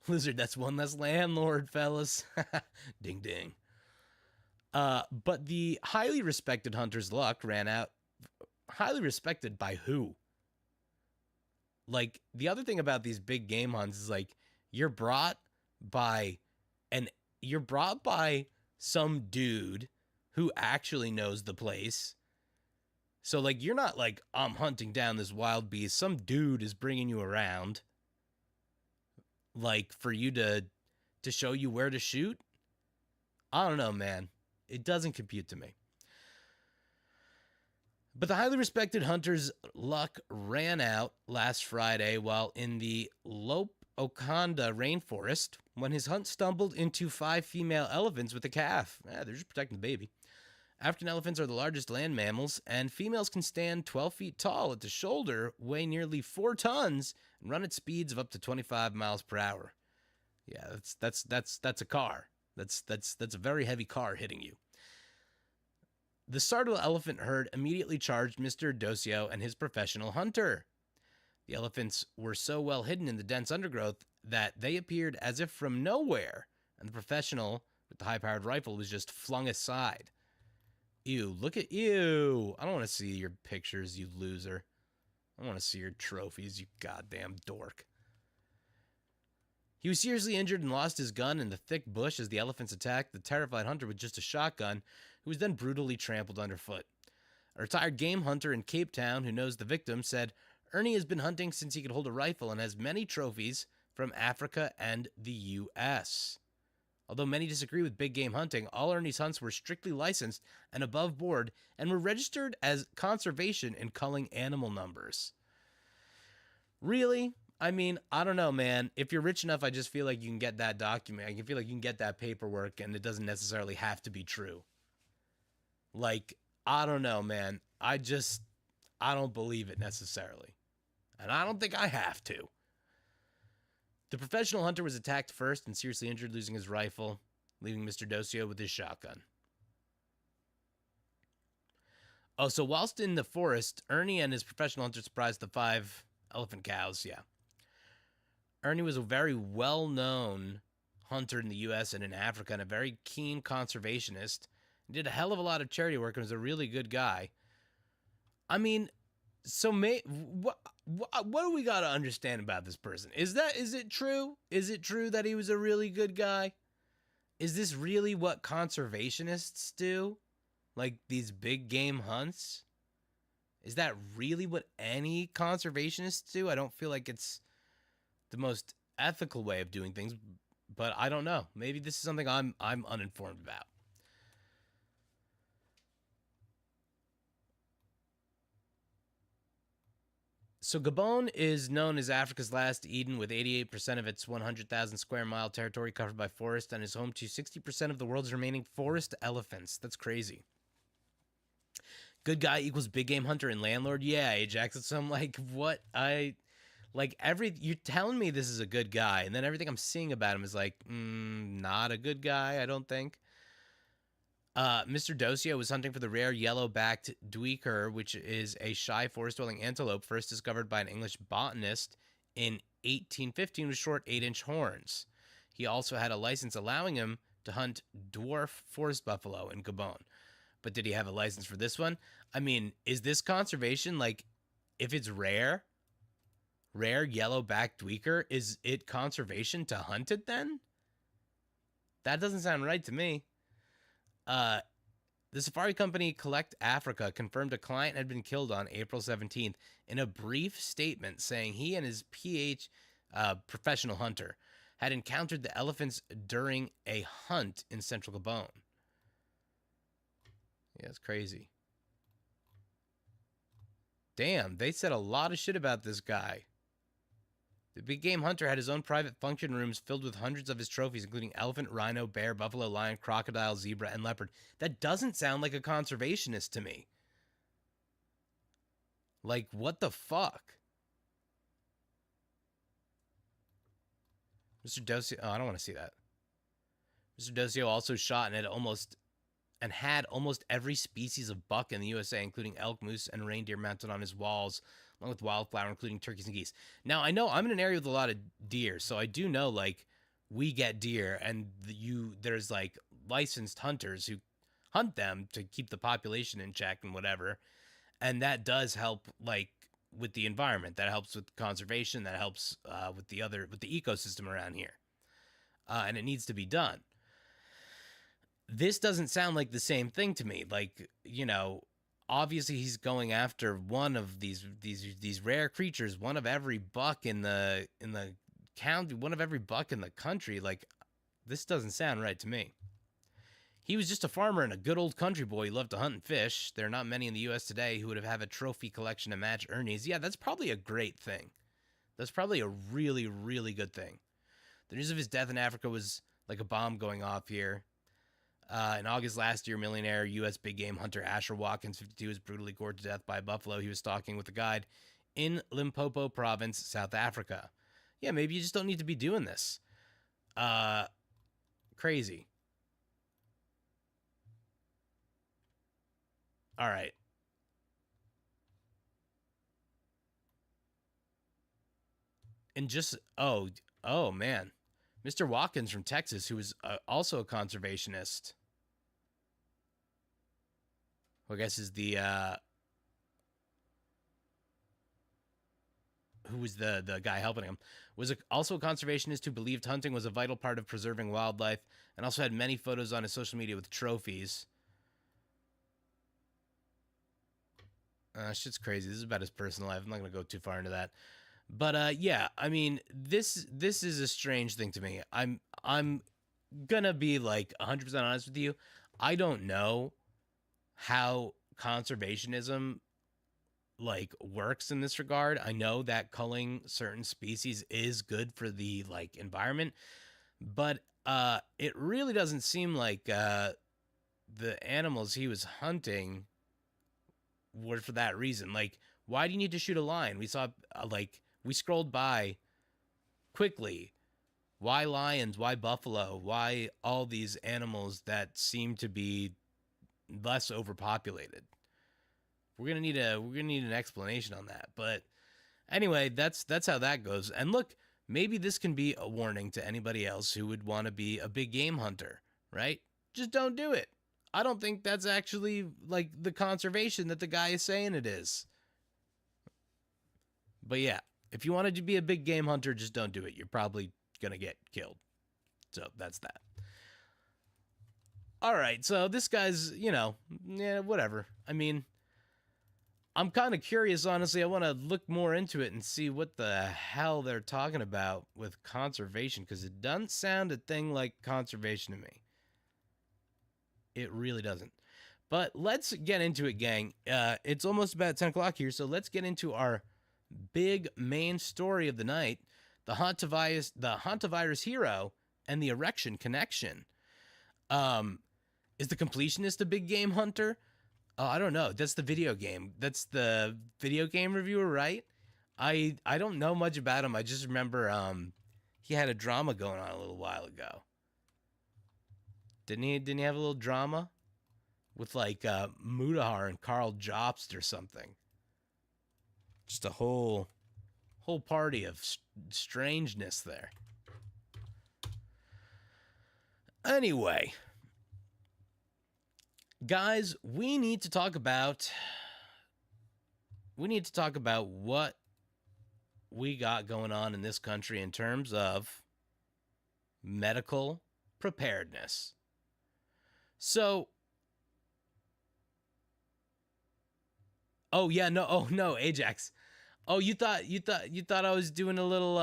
Lizard, that's one less landlord, fellas. Ding ding. But the highly respected hunter's luck ran out. Highly respected by who? Like, the other thing about these big game hunts is like you're brought by some dude who actually knows the place. So like you're not like, I'm hunting down this wild beast. Some dude is bringing you around like for you to show you where to shoot. I don't know, man. It doesn't compute to me. But the highly respected hunter's luck ran out last Friday while in the Lope Oconda rainforest when his hunt stumbled into 5 female elephants with a calf. They're just protecting the baby. African elephants are the largest land mammals, and females can stand 12 feet tall at the shoulder, weigh nearly 4 tons, and run at speeds of up to 25 miles per hour. Yeah, that's a car. That's a very heavy car hitting you. The startled elephant herd immediately charged Mr. Docio and his professional hunter. The elephants were so well hidden in the dense undergrowth that they appeared as if from nowhere, and the professional with the high-powered rifle was just flung aside. Ew, look at you. I don't want to see your pictures, you loser. I want to see your trophies, you goddamn dork. He was seriously injured and lost his gun in the thick bush as the elephants attacked the terrified hunter with just a shotgun, who was then brutally trampled underfoot. A retired game hunter in Cape Town who knows the victim said, Ernie has been hunting since he could hold a rifle and has many trophies from Africa and the U.S. Although many disagree with big game hunting, all Ernie's hunts were strictly licensed and above board and were registered as conservation and culling animal numbers. Really? I mean, I don't know, man. If you're rich enough, I just feel like you can get that document. I can feel like you can get that paperwork, and it doesn't necessarily have to be true. Like, I don't know, man. I don't believe it necessarily. And I don't think I have to. The professional hunter was attacked first and seriously injured, losing his rifle, leaving Mr. Docio with his shotgun. Oh, so whilst in the forest, Ernie and his professional hunter surprised the 5 elephant cows. Yeah. Ernie was a very well-known hunter in the U.S. and in Africa and a very keen conservationist. He did a hell of a lot of charity work and was a really good guy. I mean, so what do we got to understand about this person? Is it true? Is it true that he was a really good guy? Is this really what conservationists do? Like these big game hunts? Is that really what any conservationists do? I don't feel like it's the most ethical way of doing things, but I don't know. Maybe this is something I'm uninformed about. So Gabon is known as Africa's last Eden, with 88% of its 100,000 square mile territory covered by forest, and is home to 60% of the world's remaining forest elephants. That's crazy. Good guy equals big game hunter and landlord. Yeah, Ajax. So I'm like, what? You're telling me this is a good guy, and then everything I'm seeing about him is like, not a good guy, I don't think. Mr. Docio was hunting for the rare yellow-backed duiker, which is a shy forest-dwelling antelope first discovered by an English botanist in 1815 with short 8-inch horns. He also had a license allowing him to hunt dwarf forest buffalo in Gabon. But did he have a license for this one? I mean, is this conservation? Like, if it's rare yellow-backed duiker, is it conservation to hunt it then? That doesn't sound right to me. The safari company Collect Africa confirmed a client had been killed on April 17th in a brief statement saying he and his professional hunter, had encountered the elephants during a hunt in central Gabon. Yeah, it's crazy. Damn, they said a lot of shit about this guy. The big game hunter had his own private function rooms filled with hundreds of his trophies, including elephant, rhino, bear, buffalo, lion, crocodile, zebra, and leopard. That doesn't sound like a conservationist to me. Like, what the fuck? Mr. Docio... Oh, I don't want to see that. Mr. Docio also shot and had almost every species of buck in the USA, including elk, moose, and reindeer mounted on his walls, along with wildflower, including turkeys and geese. Now, I know I'm in an area with a lot of deer, so I do know, like, we get deer, and there's, like, licensed hunters who hunt them to keep the population in check and whatever, and that does help, like, with the environment. That helps with conservation. That helps with the ecosystem around here, and it needs to be done. This doesn't sound like the same thing to me. Like, obviously he's going after one of these rare creatures, one of every buck in the county, one of every buck in the country. Like, this doesn't sound right to me. He was just a farmer and a good old country boy. He loved to hunt and fish. There are not many in the U.S. today who would have a trophy collection to match Ernie's. Yeah, that's probably a great thing. That's probably a really, really good thing. The news of his death in Africa was like a bomb going off here. In August last year, millionaire U.S. big game hunter Asher Watkins, 52, was brutally gored to death by a buffalo he was stalking with a guide in Limpopo province, South Africa. Yeah, maybe you just don't need to be doing this. Crazy. All right. And just, oh man. Mr. Watkins from Texas, who is also a conservationist, who I guess is who was the guy helping him, was also a conservationist who believed hunting was a vital part of preserving wildlife, and also had many photos on his social media with trophies. Shit's crazy. This is about his personal life. I'm not going to go too far into that. But yeah, I mean, this is a strange thing to me. I'm gonna be like 100% honest with you. I don't know how conservationism like works in this regard. I know that culling certain species is good for the like environment, but it really doesn't seem like the animals he was hunting were for that reason. Like, why do you need to shoot a lion? We saw we scrolled by quickly. Why lions? Why buffalo? Why all these animals that seem to be less overpopulated? We're gonna need an explanation on that. But anyway, that's how that goes. And look, maybe this can be a warning to anybody else who would want to be a big game hunter, right? Just don't do it. I don't think that's actually like the conservation that the guy is saying it is. But yeah, if you wanted to be a big game hunter, just don't do it. You're probably gonna get killed. So that's that. All right, so this guy's, whatever. I mean, I'm kind of curious, honestly. I want to look more into it and see what the hell they're talking about with conservation, because it doesn't sound a thing like conservation to me. It really doesn't. But let's get into it, gang. It's almost about 10 o'clock here, so let's get into our big main story of the night, the Hantavirus hero and the Erection connection. Is the completionist a big game hunter? I don't know. That's the video game. That's the video game reviewer, right? I don't know much about him. I just remember he had a drama going on a little while ago. Didn't he have a little drama with like Mudahar and Carl Jobst or something? Just a whole party of strangeness there. Anyway, guys, we need to talk about what we got going on in this country in terms of medical preparedness. So, Ajax. Oh, you thought I was doing a little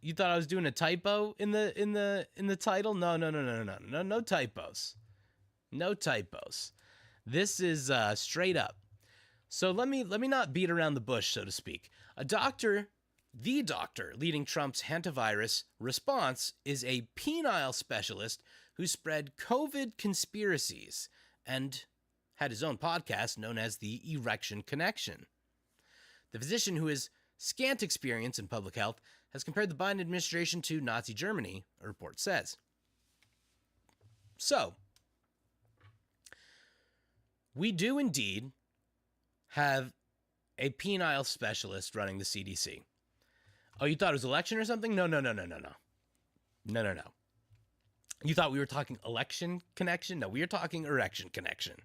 you thought I was doing a typo in the title? No typos. No typos. This is straight up. So let me not beat around the bush, so to speak. The doctor leading Trump's Hantavirus response is a penile specialist who spread COVID conspiracies and had his own podcast known as the Erection Connection. The physician, who has scant experience in public health, has compared the Biden administration to Nazi Germany, a report says. So, we do indeed have a penile specialist running the CDC. Oh, you thought it was election or something? No. You thought we were talking election connection? No, we are talking erection connection.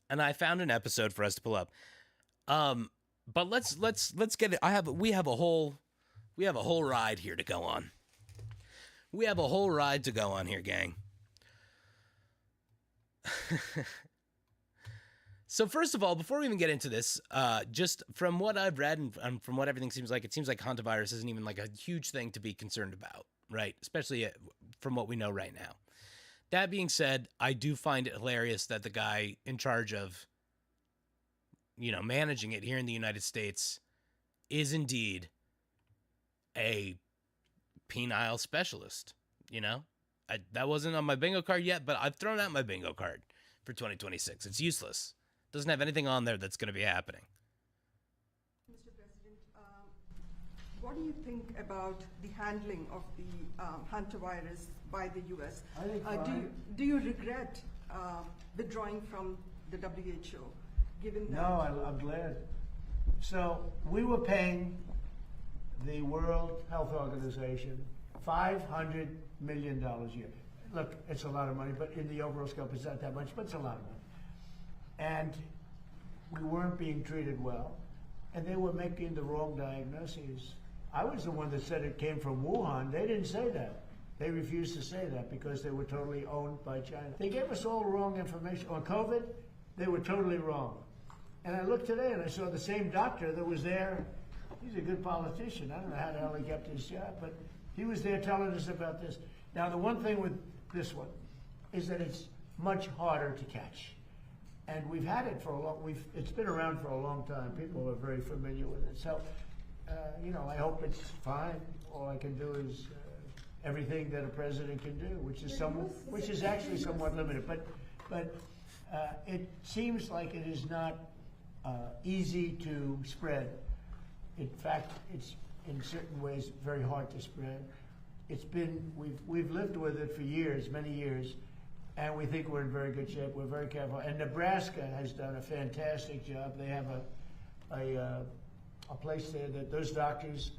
And I found an episode for us to pull up. But let's get it. We have a whole ride here to go on. We have a whole ride to go on here, gang. So first of all, before we even get into this, just from what I've read and from what everything seems like, it seems like Hantavirus isn't even like a huge thing to be concerned about, right? Especially from what we know right now. That being said, I do find it hilarious that the guy in charge of, managing it here in the United States is indeed a penile specialist. That wasn't on my bingo card yet, but I've thrown out my bingo card for 2026. It's useless. Doesn't have anything on there that's going to be happening. Mr. President, what do you think about the handling of the hantavirus by the U.S.? I think do you regret withdrawing from the WHO, given that? No, I'm glad. So we were paying the World Health Organization $500 million a year. Look, it's a lot of money, but in the overall scope, it's not that much, but it's a lot of money. And we weren't being treated well, and they were making the wrong diagnoses. I was the one that said it came from Wuhan. They didn't say that. They refused to say that because they were totally owned by China. They gave us all wrong information. On COVID, they were totally wrong. And I looked today and I saw the same doctor that was there. He's a good politician. I don't know how the hell he kept his job, but he was there telling us about this. Now, the one thing with this one is that it's much harder to catch. And we've had it for a long. It's been around for a long time. People are very familiar with it. So, I hope it's fine. All I can do is everything that a president can do, which is actually somewhat limited. But it seems like it is not easy to spread. In fact, it's in certain ways very hard to spread. We've lived with it for years, many years. And we think we're in very good shape. We're very careful. And Nebraska has done a fantastic job. They have a place there that those doctors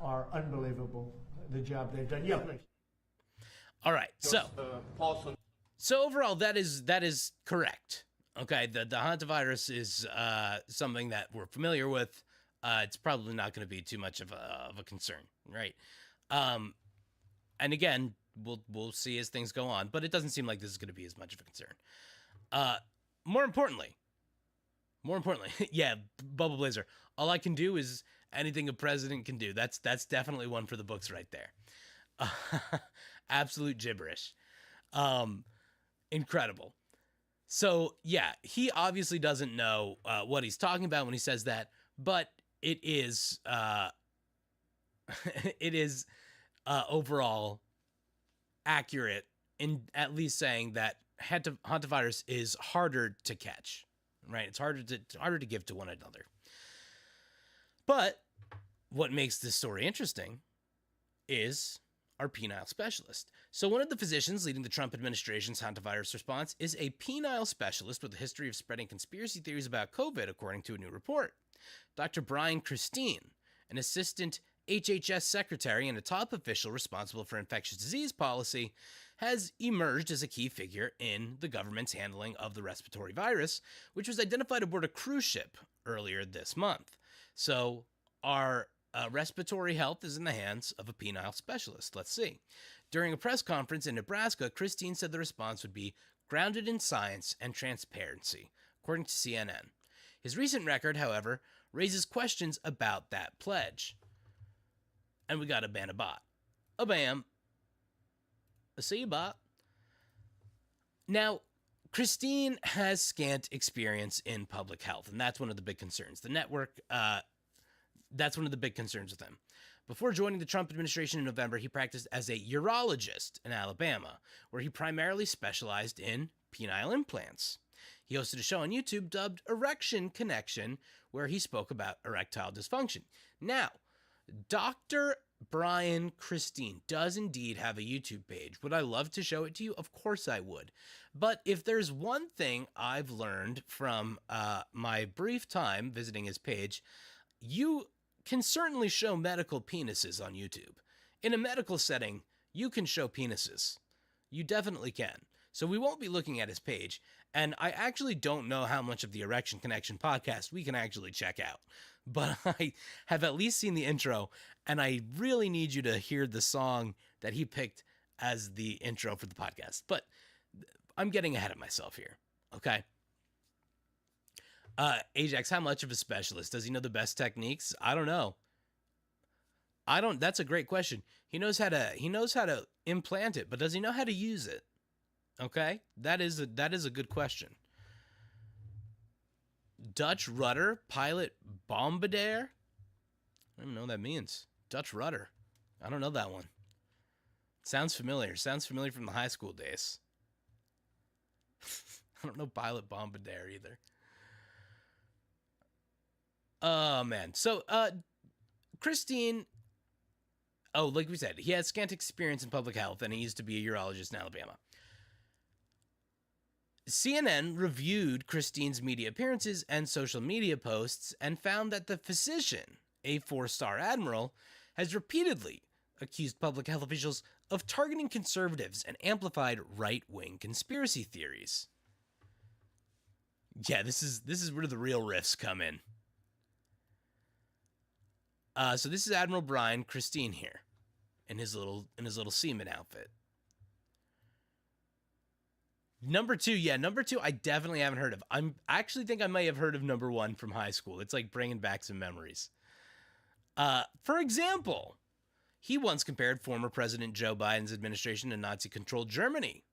are unbelievable. The job they've done. Yeah, please. All right. So overall, that is correct. Okay. The hantavirus is something that we're familiar with. It's probably not going to be too much of a concern, right? And again, we'll see as things go on, but it doesn't seem like this is going to be as much of a concern. More importantly, yeah, Bubble Blazer. All I can do is anything a president can do. That's definitely one for the books right there. Absolute gibberish. Incredible. So yeah, he obviously doesn't know what he's talking about when he says that, but it is overall accurate in at least saying that hantavirus is harder to catch, right? It's harder to give to one another. But what makes this story interesting is our penile specialist. So one of the physicians leading the Trump administration's hantavirus response is a penile specialist with a history of spreading conspiracy theories about COVID, according to a new report. Dr. Brian Christine, an assistant HHS secretary and a top official responsible for infectious disease policy, has emerged as a key figure in the government's handling of the respiratory virus, which was identified aboard a cruise ship earlier this month. So our respiratory health is in the hands of a penile specialist. Let's see. During a press conference in Nebraska, Christine said the response would be grounded in science and transparency, according to CNN. His recent record, however, raises questions about that pledge. And we got a ban a bot. A bam. A see bot. Now, Christine has scant experience in public health, and that's one of the big concerns. The network, that's one of the big concerns with him. Before joining the Trump administration in November, he practiced as a urologist in Alabama, where he primarily specialized in penile implants. He hosted a show on YouTube dubbed Erection Connection, where he spoke about erectile dysfunction. Now, Dr. Brian Christine does indeed have a YouTube page. Would I love to show it to you? Of course I would. But if there's one thing I've learned from my brief time visiting his page, you can certainly show medical penises on YouTube. In a medical setting, you can show penises. You definitely can. So we won't be looking at his page. And I actually don't know how much of the Erection Connection podcast we can actually check out. But I have at least seen the intro, and I really need you to hear the song that he picked as the intro for the podcast. But I'm getting ahead of myself here, okay? Ajax, how much of a specialist? Does he know the best techniques? I don't know. That's a great question. He knows how to implant it, but does he know how to use it? Okay? That is a good question. Dutch rudder, pilot bombardier. I don't even know what that means. Dutch rudder. I don't know that one. Sounds familiar. Sounds familiar from the high school days. I don't know pilot bombardier either. Oh, man. So, Christine, like we said, he has scant experience in public health, and he used to be a urologist in Alabama. CNN reviewed Christine's media appearances and social media posts and found that the physician, a 4-star admiral, has repeatedly accused public health officials of targeting conservatives and amplified right-wing conspiracy theories. Yeah, this is where the real riffs come in. So this is Admiral Brian Christine here, in his little seaman outfit. Number two, I definitely haven't heard of. I actually think I may have heard of number one from high school. It's like bringing back some memories. For example, he once compared former President Joe Biden's administration to Nazi-controlled Germany.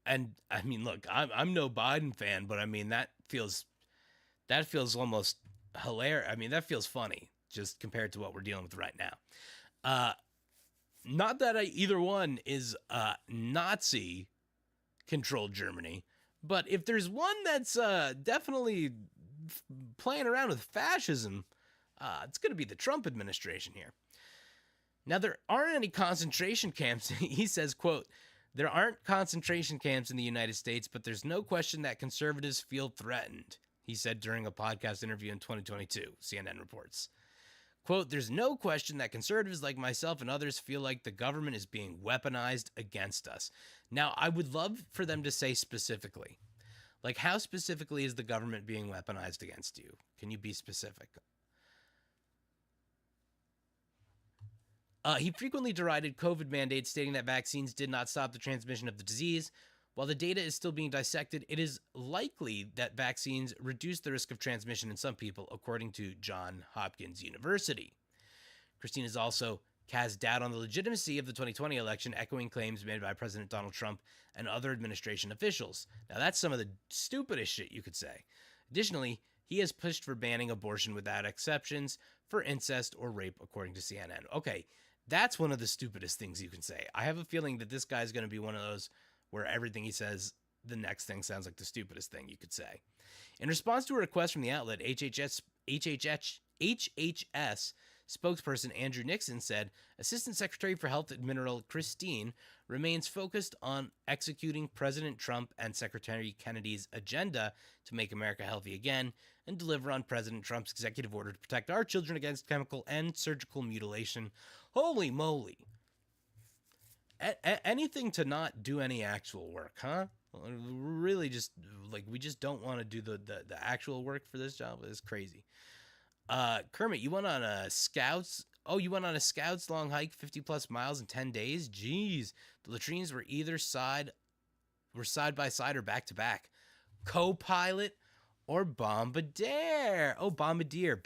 And I mean, look, I'm no Biden fan, but I mean, that feels almost hilarious. I mean, that feels funny just compared to what we're dealing with right now. Not that either one is Nazi controlled Germany, but if there's one that's definitely playing around with fascism, it's going to be the Trump administration here. Now, there aren't any concentration camps. He says, quote, "There aren't concentration camps in the United States, but there's no question that conservatives feel threatened," he said during a podcast interview in 2022, CNN reports. Quote, "There's no question that conservatives like myself and others feel like the government is being weaponized against us." Now, I would love for them to say specifically, like, how specifically is the government being weaponized against you? Can you be specific? He frequently derided COVID mandates, stating that vaccines did not stop the transmission of the disease. While the data is still being dissected, it is likely that vaccines reduce the risk of transmission in some people, according to Johns Hopkins University. Christine has also cast doubt on the legitimacy of the 2020 election, echoing claims made by President Donald Trump and other administration officials. Now, that's some of the stupidest shit you could say. Additionally, he has pushed for banning abortion without exceptions for incest or rape, according to CNN. Okay, that's one of the stupidest things you can say. I have a feeling that this guy's going to be one of those where everything he says, the next thing sounds like the stupidest thing you could say. In response to a request from the outlet, HHS spokesperson Andrew Nixon said, Assistant Secretary for Health Admiral Christine remains focused on executing President Trump and Secretary Kennedy's agenda to make America healthy again and deliver on President Trump's executive order to protect our children against chemical and surgical mutilation. Holy moly. Anything to not do any actual work, huh? Really just, like, we just don't want to do the actual work for this job. It's crazy. Kermit, you went on a Scouts long hike, 50 plus miles in 10 days. Jeez. The latrines were side by side or back to back. Co-pilot or bombardier. Oh, bombardier.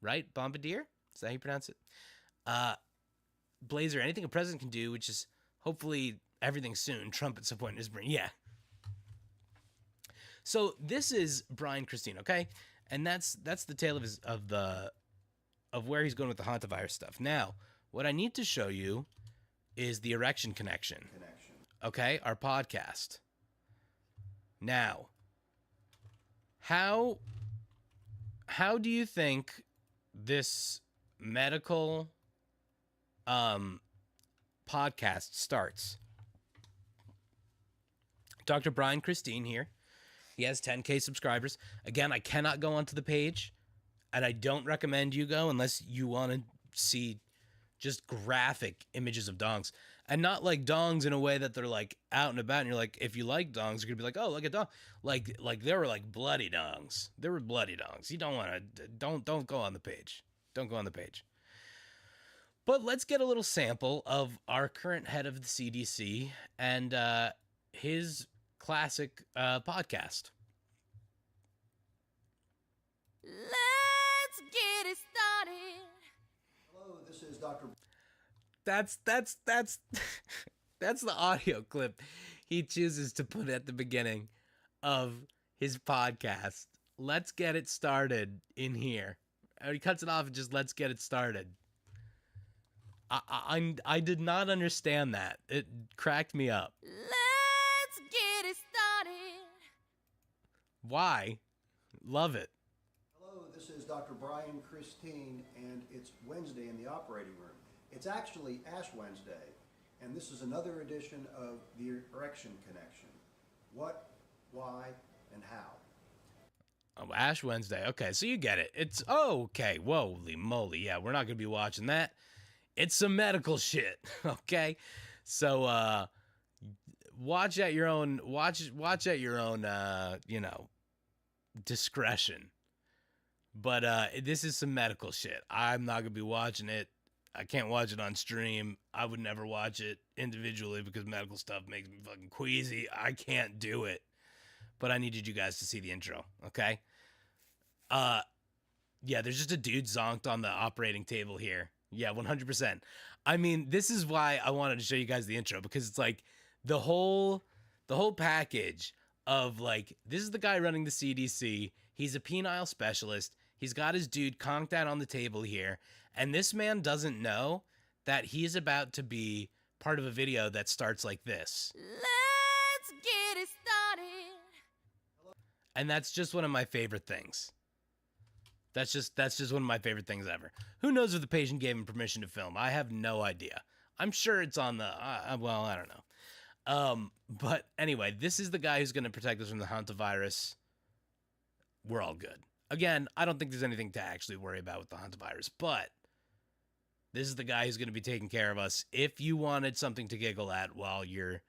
Right? Bombardier? Is that how you pronounce it? Blazer, anything a president can do, which is hopefully everything soon. Trump at some point in his brain. Yeah. So this is Brian Christine, okay? And that's the tale of where he's going with the Hantavirus stuff. Now, what I need to show you is the Erection Connection. Okay, our podcast. Now, how do you think this medical podcast starts? Dr. Brian Christine here. He has 10K subscribers. Again, I cannot go onto the page, and I don't recommend you go unless you want to see just graphic images of dongs. And not like dongs in a way that they're like out and about, and you're like, if you like dongs, you're gonna be like, oh, look at dong. Like there were like bloody dongs. There were bloody dongs. You don't want to, don't go on the page. Don't go on the page. But let's get a little sample of our current head of the CDC and his classic podcast. Let's get it started. Hello, this is Dr. That's that's the audio clip he chooses to put at the beginning of his podcast. Let's get it started in here. He cuts it off and just let's get it started. I did not understand that. It cracked me up. Let's get it started. Why? Love it. Hello, this is Dr. Brian Christine, and it's Wednesday in the operating room. It's actually Ash Wednesday, and this is another edition of the Erection Connection. What, why, and how? Oh, Ash Wednesday. Okay, so you get it. It's okay. Holy moly. Yeah, we're not going to be watching that. It's some medical shit. Okay? So watch at your own discretion. But this is some medical shit. I'm not going to be watching it. I can't watch it on stream. I would never watch it individually because medical stuff makes me fucking queasy. I can't do it. But I needed you guys to see the intro, okay? Yeah, there's just a dude zonked on the operating table here. Yeah, 100%. I mean, this is why I wanted to show you guys the intro, because it's like the whole package of like, this is the guy running the CDC. He's a penile specialist. He's got his dude conked out on the table here. And this man doesn't know that he's about to be part of a video that starts like this. Let's get it started. And that's just one of my favorite things. That's just one of my favorite things ever. Who knows if the patient gave him permission to film? I have no idea. I'm sure it's on the, well, I don't know. But anyway, this is the guy who's going to protect us from the hantavirus. We're all good. Again, I don't think there's anything to actually worry about with the hantavirus, but this is the guy who's going to be taking care of us if you wanted something to giggle at while you're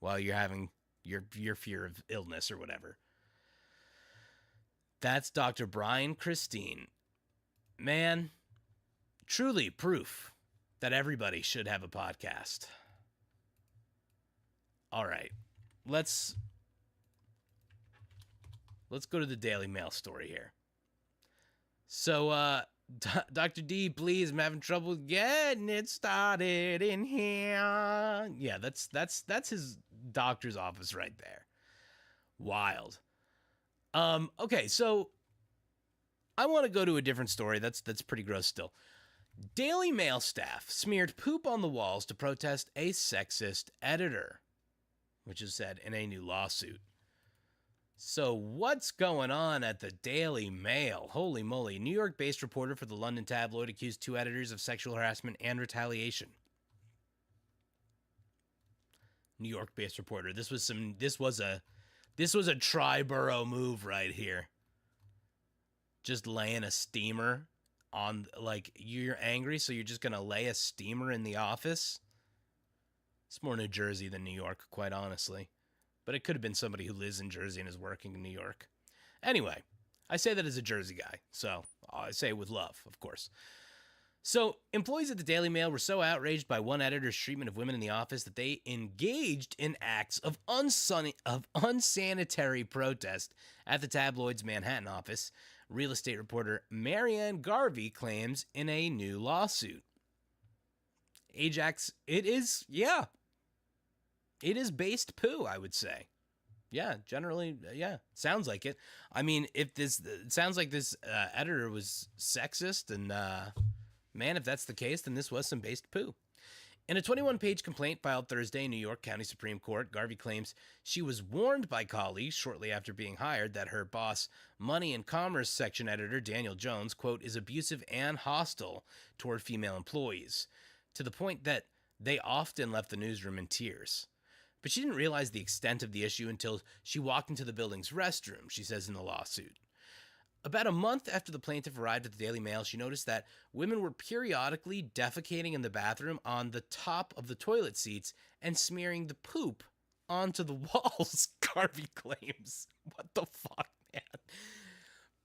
having your fear of illness or whatever. That's Dr. Brian Christine. Man, truly proof that everybody should have a podcast. All right, let's go to the Daily Mail story here. So, Dr. D, please, I'm having trouble getting it started in here. Yeah, that's his doctor's office right there. Wild. Okay, so I want to go to a different story. That's pretty gross still. Daily Mail staff smeared poop on the walls to protest a sexist editor, which is said in a new lawsuit. So what's going on at the Daily Mail? Holy moly. New York-based reporter for the London tabloid accused 2 editors of sexual harassment and retaliation. New York-based reporter. This was a tri-borough move right here. Just laying a steamer on, like, you're angry, so you're just going to lay a steamer in the office? It's more New Jersey than New York, quite honestly. But it could have been somebody who lives in Jersey and is working in New York. Anyway, I say that as a Jersey guy, so I say it with love, of course. So, employees at the Daily Mail were so outraged by one editor's treatment of women in the office that they engaged in acts of unsanitary protest at the tabloid's Manhattan office, real estate reporter Marianne Garvey claims in a new lawsuit. Ajax, it is based poo, I would say. Yeah, generally, yeah, sounds like it. I mean, it sounds like this editor was sexist, and man, if that's the case, then this was some based poo. In a 21-page complaint filed Thursday in New York County Supreme Court, Garvey claims she was warned by colleagues shortly after being hired that her boss, Money and Commerce section editor Daniel Jones, quote, is abusive and hostile toward female employees, to the point that they often left the newsroom in tears. But she didn't realize the extent of the issue until she walked into the building's restroom, she says in the lawsuit. About a month after the plaintiff arrived at the Daily Mail, she noticed that women were periodically defecating in the bathroom on the top of the toilet seats and smearing the poop onto the walls, Garvey claims. What the fuck, man?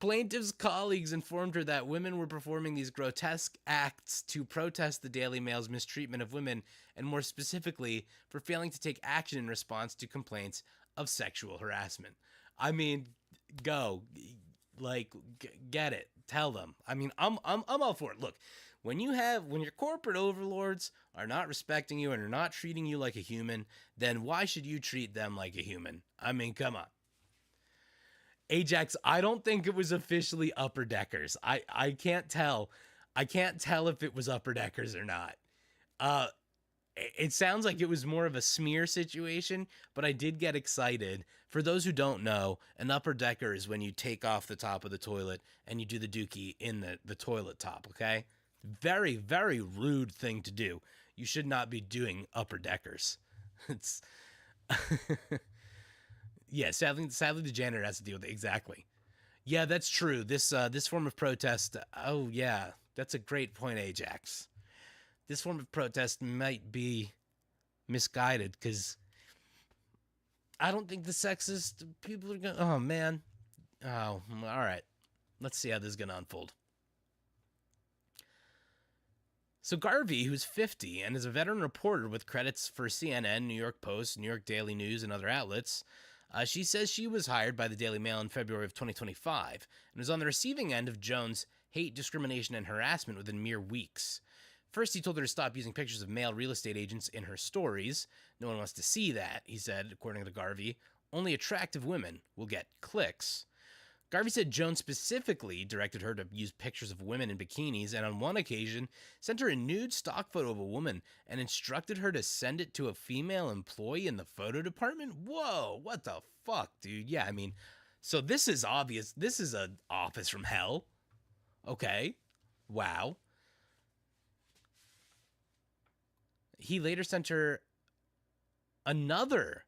Plaintiff's colleagues informed her that women were performing these grotesque acts to protest the Daily Mail's mistreatment of women, and more specifically, for failing to take action in response to complaints of sexual harassment. I mean, go. Like, get it. Tell them. I mean, I'm all for it. Look, when your corporate overlords are not respecting you and are not treating you like a human, then why should you treat them like a human? I mean, come on. Ajax, I don't think it was officially upper deckers. I can't tell. I can't tell if it was upper deckers or not. It sounds like it was more of a smear situation, but I did get excited. For those who don't know, an upper decker is when you take off the top of the toilet and you do the dookie in the toilet top, okay? Very, very rude thing to do. You should not be doing upper deckers. It's yeah, sadly the janitor has to deal with it. Exactly. Yeah, that's true. This form of protest, oh yeah, that's a great point, Ajax. This form of protest might be misguided because I don't think the sexist people are going to... Oh, man. Oh, all right. Let's see how this is going to unfold. So Garvey, who's 50 and is a veteran reporter with credits for CNN, New York Post, New York Daily News, and other outlets, she says she was hired by the Daily Mail in February of 2025 and was on the receiving end of Jones' hate, discrimination, and harassment within mere weeks. First, he told her to stop using pictures of male real estate agents in her stories. No one wants to see that, he said, according to Garvey. only attractive women will get clicks. Garvey said Jones specifically directed her to use pictures of women in bikinis, and on one occasion sent her a nude stock photo of a woman and instructed her to send it to a female employee in the photo department. Whoa, what the fuck, dude? Yeah, I mean, so this is obvious. This is an office from hell. Okay. Wow. He later sent her another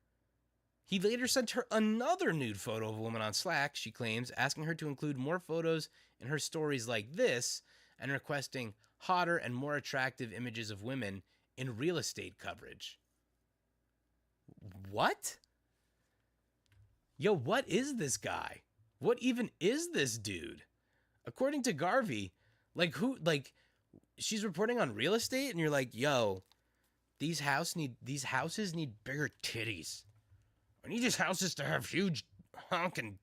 nude photo of a woman on Slack, she claims, asking her to include more photos in her stories like this and requesting hotter and more attractive images of women in real estate coverage. What? Yo, what is this guy? What even is this dude? According to Garvey, she's reporting on real estate and you're like, yo, these houses need bigger titties. I need these houses to have huge honking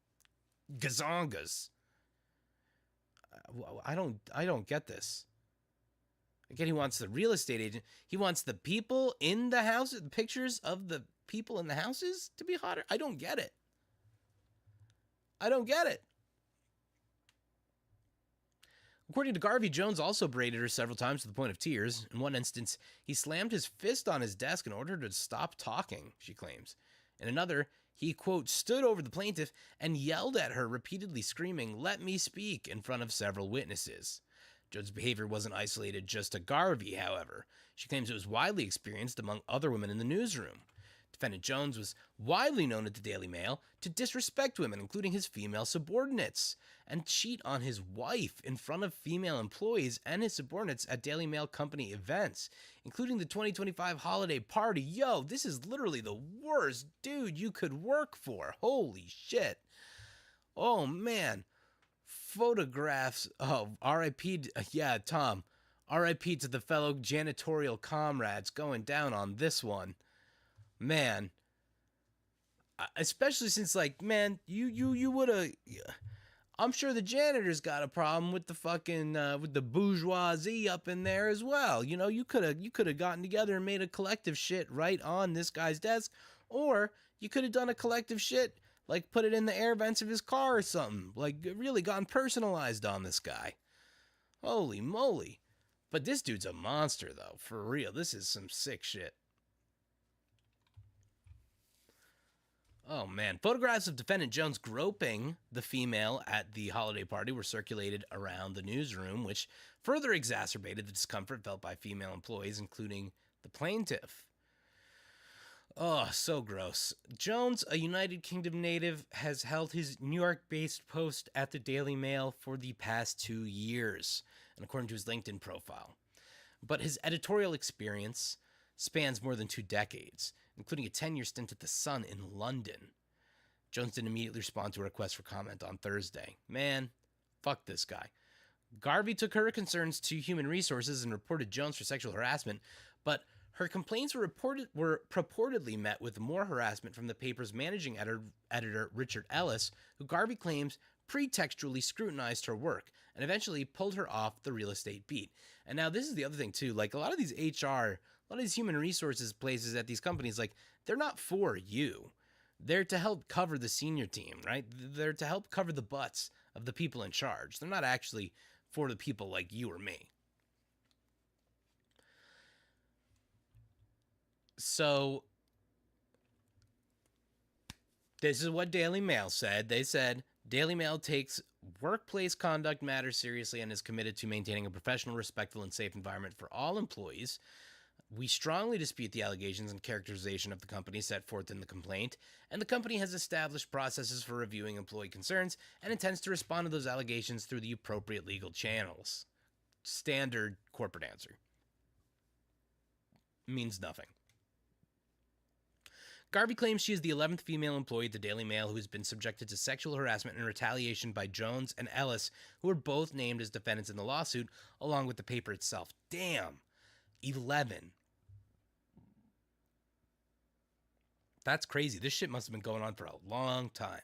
gazongas. I don't get this. Again, he wants the real estate agent. He wants the people in the house, the pictures of the people in the houses to be hotter. I don't get it. According to Garvey, Jones also berated her several times to the point of tears. In one instance, he slammed his fist on his desk and ordered her to stop talking, she claims. In another, he, quote, stood over the plaintiff and yelled at her, repeatedly screaming, "Let me speak," in front of several witnesses. Jones' behavior wasn't isolated just to Garvey, however. She claims it was widely experienced among other women in the newsroom. Defendant Jones was widely known at the Daily Mail to disrespect women, including his female subordinates, and cheat on his wife in front of female employees and his subordinates at Daily Mail company events, including the 2025 holiday party. Yo, this is literally the worst dude you could work for. Holy shit. Oh, man. Photographs. Oh, R.I.P. Yeah, Tom. R.I.P. to the fellow janitorial comrades going down on this one. Man, especially since, like, man, you would have. I'm sure the janitor's got a problem with the fucking with the bourgeoisie up in there as well. You know, you could have gotten together and made a collective shit right on this guy's desk, or you could have done a collective shit like put it in the air vents of his car or something. Like, really gotten personalized on this guy. Holy moly! But this dude's a monster, though, for real. This is some sick shit. Oh, man. Photographs of defendant Jones groping the female at the holiday party were circulated around the newsroom, which further exacerbated the discomfort felt by female employees, including the plaintiff. Oh, so gross. Jones, a United Kingdom native, has held his New York-based post at the Daily Mail for the past 2 years, and according to his LinkedIn profile. But his editorial experience spans more than 2 decades, including a 10-year stint at The Sun in London. Jones didn't immediately respond to a request for comment on Thursday. Man, fuck this guy. Garvey took her concerns to Human Resources and reported Jones for sexual harassment, but her complaints were purportedly met with more harassment from the paper's managing editor Richard Ellis, who Garvey claims pretextually scrutinized her work and eventually pulled her off the real estate beat. And now this is the other thing too, like a lot of these HR, a lot of these human resources places at these companies, like they're not for you. They're to help cover the senior team, right? They're to help cover the butts of the people in charge. They're not actually for the people like you or me. So this is what Daily Mail said. They said, Daily Mail takes workplace conduct matters seriously and is committed to maintaining a professional, respectful, and safe environment for all employees. We strongly dispute the allegations and characterization of the company set forth in the complaint, and the company has established processes for reviewing employee concerns and intends to respond to those allegations through the appropriate legal channels. Standard corporate answer. Means nothing. Garvey claims she is the 11th female employee at the Daily Mail who has been subjected to sexual harassment and retaliation by Jones and Ellis, who were both named as defendants in the lawsuit, along with the paper itself. Damn. 11. That's crazy. This shit must have been going on for a long time.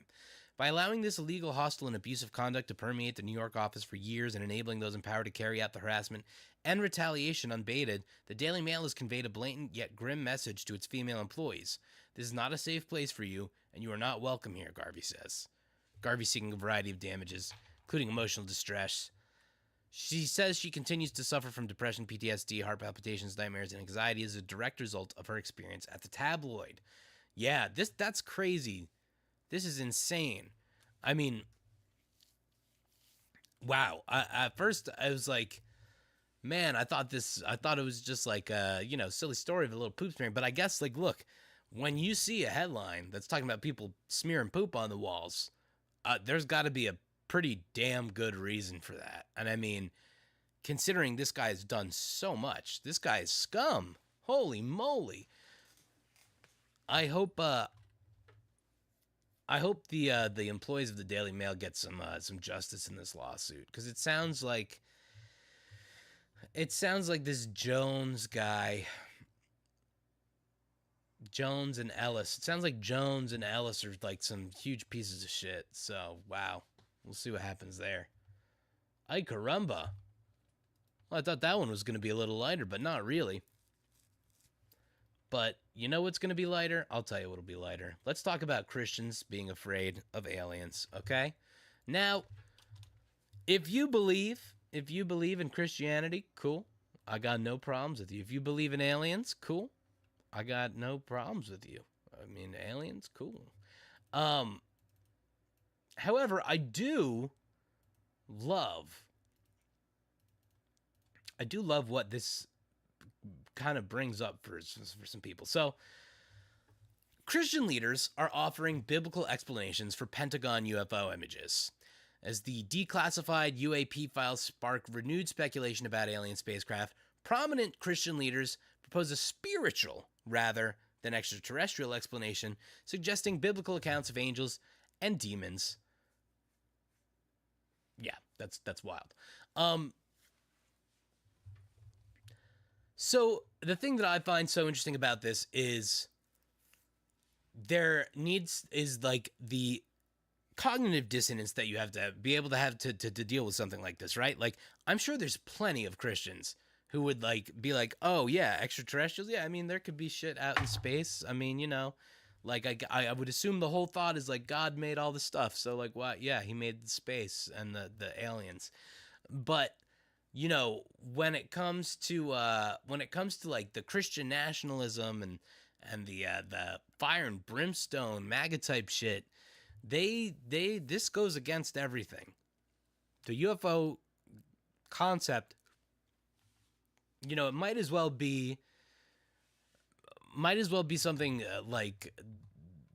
By allowing this illegal, hostile, and abusive conduct to permeate the New York office for years and enabling those in power to carry out the harassment and retaliation unabated, the Daily Mail has conveyed a blatant yet grim message to its female employees. This is not a safe place for you, and you are not welcome here, Garvey says. Garvey seeking a variety of damages, including emotional distress. She says she continues to suffer from depression, PTSD, heart palpitations, nightmares, and anxiety as a direct result of her experience at the tabloid. Yeah, that's crazy. This is insane. I mean, wow. At first, I was like, man, I thought it was just like a, silly story of a little poop smearing. But I guess, like, look, when you see a headline that's talking about people smearing poop on the walls, there's got to be a pretty damn good reason for that. And I mean, considering this guy has done so much, this guy is scum. Holy moly. I hope the employees of the Daily Mail get some justice in this lawsuit, because it sounds like this Jones guy, Jones and Ellis. It sounds like Jones and Ellis are like some huge pieces of shit. So wow, we'll see what happens there. Ay caramba. Well, I thought that one was going to be a little lighter, but not really. But you know what's going to be lighter? I'll tell you what'll be lighter. Let's talk about Christians being afraid of aliens, okay? Now, if you believe in Christianity, cool. I got no problems with you. If you believe in aliens, cool. I got no problems with you. I mean, aliens, cool. However, I do love what this kind of brings up for some people. So, Christian leaders are offering biblical explanations for Pentagon UFO images, as the declassified UAP files spark renewed speculation about alien spacecraft. Prominent Christian leaders propose a spiritual rather than extraterrestrial explanation, suggesting biblical accounts of angels and demons. Yeah, that's wild. So the thing that I find so interesting about this is like the cognitive dissonance that you have to be able to have to deal with something like this, right? Like, I'm sure there's plenty of Christians who would be like, oh yeah, extraterrestrials. Yeah, I mean, there could be shit out in space. I mean, like I would assume the whole thought is like God made all the stuff. So like, what? Yeah, he made the space and the aliens. But when it comes to like the Christian nationalism and the fire and brimstone MAGA type shit, this goes against everything. The UFO concept, it might as well be something like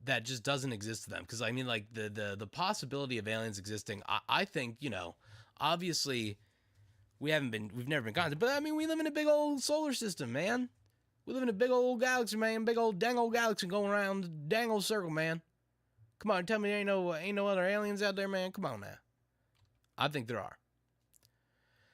that just doesn't exist to them. Because I mean, like the possibility of aliens existing, I think, obviously we've never been contact, but I mean, we live in a big old solar system, man. We live in a big old galaxy, man. Big old dang old galaxy going around the dang old circle, man. Come on, tell me there ain't no other aliens out there, man. Come on now. I think there are.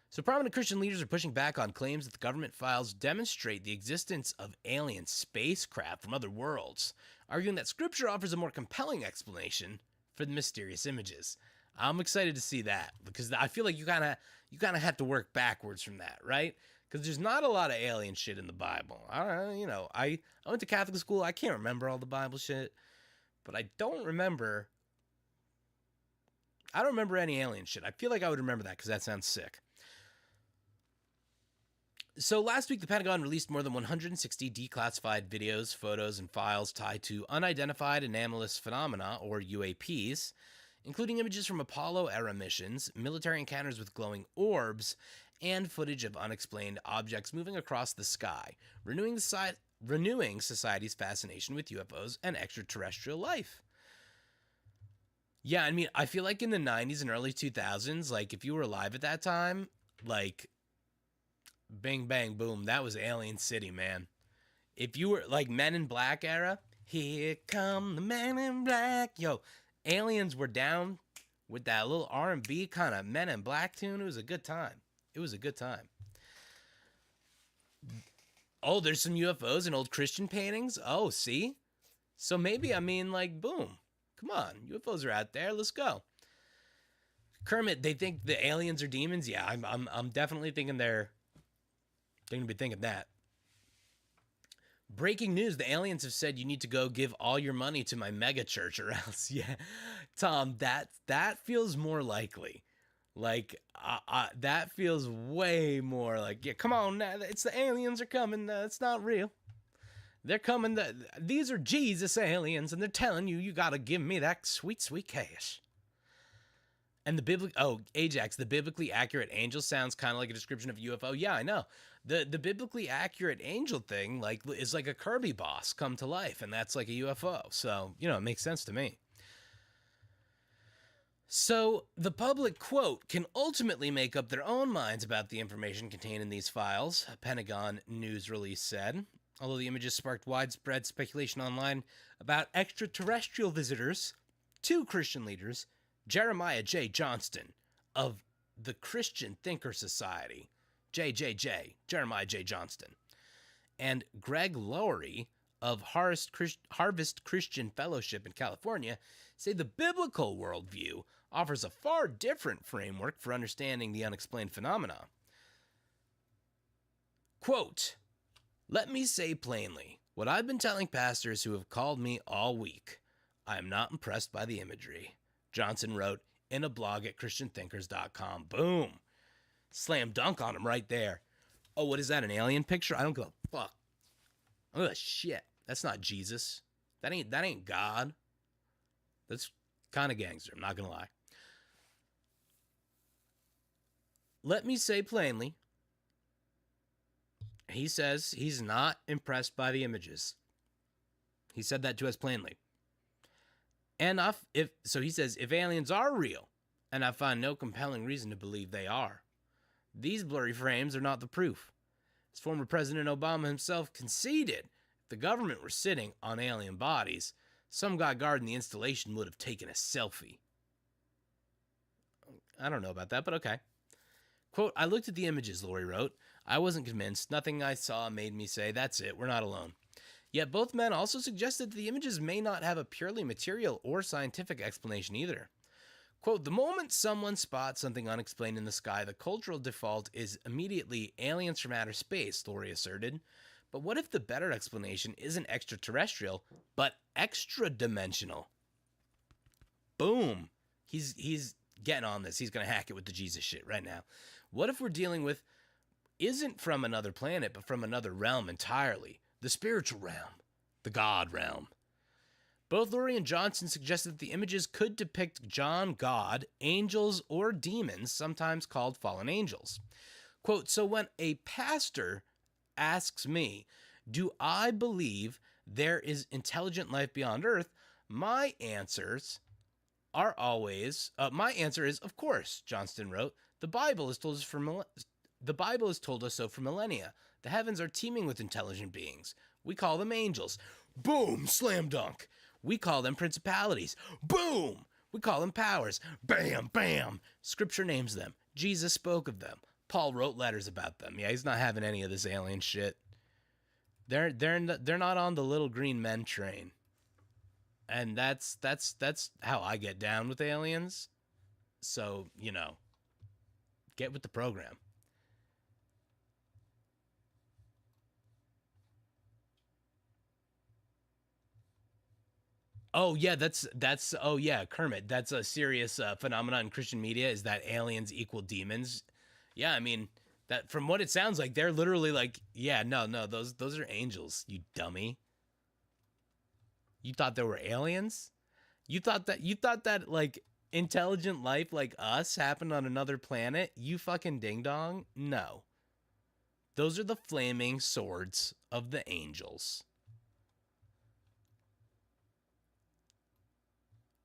So prominent Christian leaders are pushing back on claims that the government files demonstrate the existence of alien spacecraft from other worlds, arguing that Scripture offers a more compelling explanation for the mysterious images. I'm excited to see that, because I feel like you kind of have to work backwards from that, right? Because there's not a lot of alien shit in the Bible. I went to Catholic school. I can't remember all the Bible shit, but I don't remember any alien shit. I feel like I would remember that because that sounds sick. So last week, the Pentagon released more than 160 declassified videos, photos, and files tied to unidentified anomalous phenomena, or UAPs, including images from Apollo-era missions, military encounters with glowing orbs, and footage of unexplained objects moving across the sky, renewing society's fascination with UFOs and extraterrestrial life. Yeah, I mean, I feel like in the 90s and early 2000s, like, if you were alive at that time, like, bing, bang, boom, that was Alien City, man. If you were, like, Men in Black era, here come the Men in Black, yo, aliens were down with that little R&B kind of Men in Black tune. It was a good time. Oh, there's some UFOs and old Christian paintings. Oh, see? So maybe, I mean, like, boom. Come on, UFOs are out there. Let's go. Kermit, they think the aliens are demons? Yeah, I'm definitely thinking they're going to be thinking that. Breaking news, the aliens have said you need to go give all your money to my mega church or else. Yeah, Tom, that feels more likely. Like, that feels way more like, yeah, come on, it's the aliens are coming. It's not real. They're coming. These are Jesus aliens, and they're telling you, you got to give me that sweet, sweet cash. And Ajax, the biblically accurate angel sounds kind of like a description of UFO. Yeah, I know. The biblically accurate angel thing is like a Kirby boss come to life, and that's like a UFO. So, it makes sense to me. So, the public, quote, can ultimately make up their own minds about the information contained in these files, a Pentagon news release said. Although the images sparked widespread speculation online about extraterrestrial visitors, two Christian leaders, Jeremiah J. Johnston of the Christian Thinker Society, Jeremiah J. Johnston, and Greg Lowry of Harvest Christian Fellowship in California say the biblical worldview offers a far different framework for understanding the unexplained phenomena. Quote, let me say plainly what I've been telling pastors who have called me all week. I am not impressed by the imagery. Johnson wrote in a blog at ChristianThinkers.com. Boom. Slam dunk on him right there. Oh, what is that, an alien picture? I don't give a fuck. Oh, shit. That's not Jesus. That ain't God. That's kind of gangster, I'm not going to lie. Let me say plainly, he says he's not impressed by the images. He said that to us plainly. And he says, if aliens are real, and I find no compelling reason to believe they are, these blurry frames are not the proof. As former President Obama himself conceded, if the government were sitting on alien bodies, some guy guarding the installation would have taken a selfie. I don't know about that, but okay. Quote, I looked at the images, Lori wrote. I wasn't convinced. Nothing I saw made me say, that's it, we're not alone. Yet both men also suggested that the images may not have a purely material or scientific explanation either. Quote, the moment someone spots something unexplained in the sky, the cultural default is immediately aliens from outer space, Lori asserted. But what if the better explanation isn't extraterrestrial, but extra-dimensional? Boom. He's getting on this. He's going to hack it with the Jesus shit right now. What if we're dealing with isn't from another planet, but from another realm entirely? The spiritual realm, the God realm. Both Lowry and Johnson suggested that the images could depict God, angels, or demons, sometimes called fallen angels. Quote, so when a pastor asks me, do I believe there is intelligent life beyond Earth? My answer is, of course, Johnston wrote. The Bible has told us so for millennia. The heavens are teeming with intelligent beings. We call them angels. Boom, slam dunk. We call them principalities. Boom. We call them powers. Bam, bam. Scripture names them. Jesus spoke of them. Paul wrote letters about them. Yeah, he's not having any of this alien shit. They're not on the little green men train. And that's how I get down with aliens. So, get with the program. Oh yeah, Kermit. That's a serious phenomenon in Christian media, is that aliens equal demons. Yeah, I mean, that from what it sounds like, they're literally like, yeah, no, those are angels, you dummy. You thought there were aliens? You thought that like intelligent life like us happened on another planet? You fucking ding dong? No. Those are the flaming swords of the angels.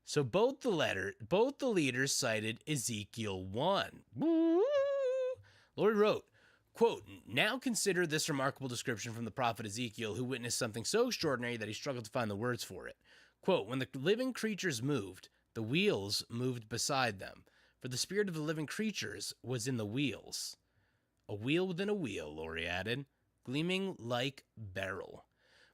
So both the leaders cited Ezekiel 1. Lori wrote, quote, now consider this remarkable description from the prophet Ezekiel, who witnessed something so extraordinary that he struggled to find the words for it. Quote, when the living creatures moved, the wheels moved beside them, for the spirit of the living creatures was in the wheels. A wheel within a wheel, Lori added, gleaming like beryl,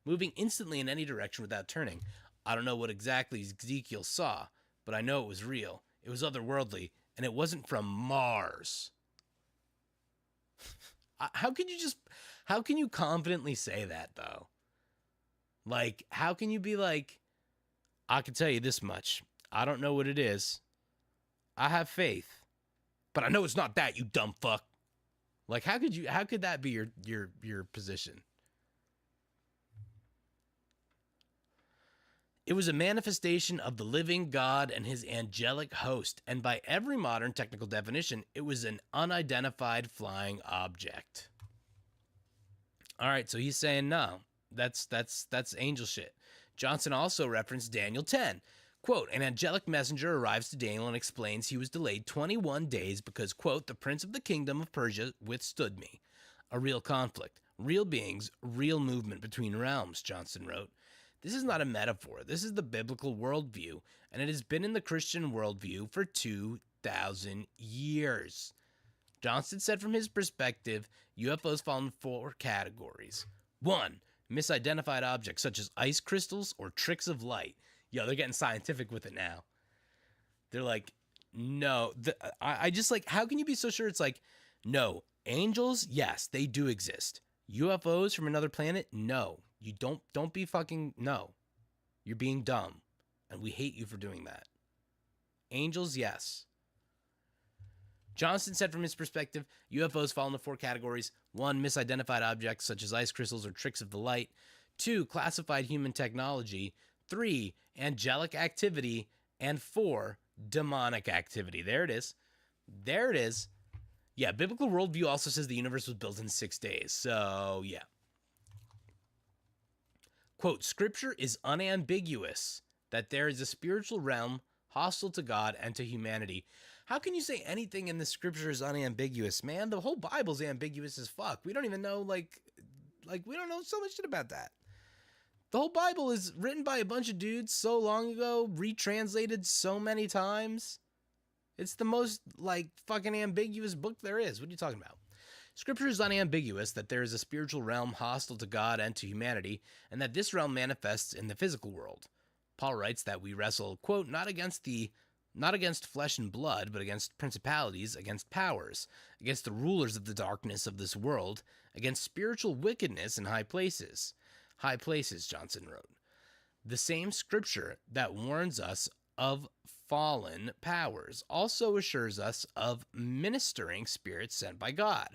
moving instantly in any direction without turning. I don't know what exactly Ezekiel saw, but I know it was real. It was otherworldly, and it wasn't from Mars. How can you confidently say that, though? Like, how can you be like, I can tell you this much. I don't know what it is. I have faith, but I know it's not that, you dumb fuck. Like, how could that be your position? It was a manifestation of the living God and his angelic host, and by every modern technical definition, it was an unidentified flying object. All right, so he's saying no. That's angel shit. Johnson also referenced Daniel 10. Quote, an angelic messenger arrives to Daniel and explains he was delayed 21 days because, quote, the prince of the kingdom of Persia withstood me. A real conflict, real beings, real movement between realms, Johnson wrote. This is not a metaphor. This is the biblical worldview, and it has been in the Christian worldview for 2,000 years. Johnson said from his perspective, UFOs fall in 4 categories. 1, misidentified objects such as ice crystals or tricks of light. Yo, they're getting scientific with it now. They're like, no. I just like, how can you be so sure? It's like, no. Angels, yes, they do exist. UFOs from another planet, no. You don't be fucking, no. You're being dumb. And we hate you for doing that. Angels, yes. Johnson said from his perspective, UFOs fall into 4 categories. 1, misidentified objects such as ice crystals or tricks of the light. 2, classified human technology. 3, angelic activity. And 4, demonic activity. There it is. There it is. Yeah, biblical worldview also says the universe was built in 6 days. So, yeah. Quote, Scripture is unambiguous that there is a spiritual realm hostile to God and to humanity. How can you say anything in the Scripture is unambiguous, man? The whole Bible's ambiguous as fuck. We don't even know, like we don't know so much shit about that. The whole Bible is written by a bunch of dudes so long ago, retranslated so many times. It's the most, like, fucking ambiguous book there is. What are you talking about? Scripture is unambiguous that there is a spiritual realm hostile to God and to humanity, and that this realm manifests in the physical world. Paul writes that we wrestle, quote, not against flesh and blood, but against principalities, against powers, against the rulers of the darkness of this world, against spiritual wickedness in high places. High places, Johnson wrote. The same scripture that warns us of fallen powers also assures us of ministering spirits sent by God.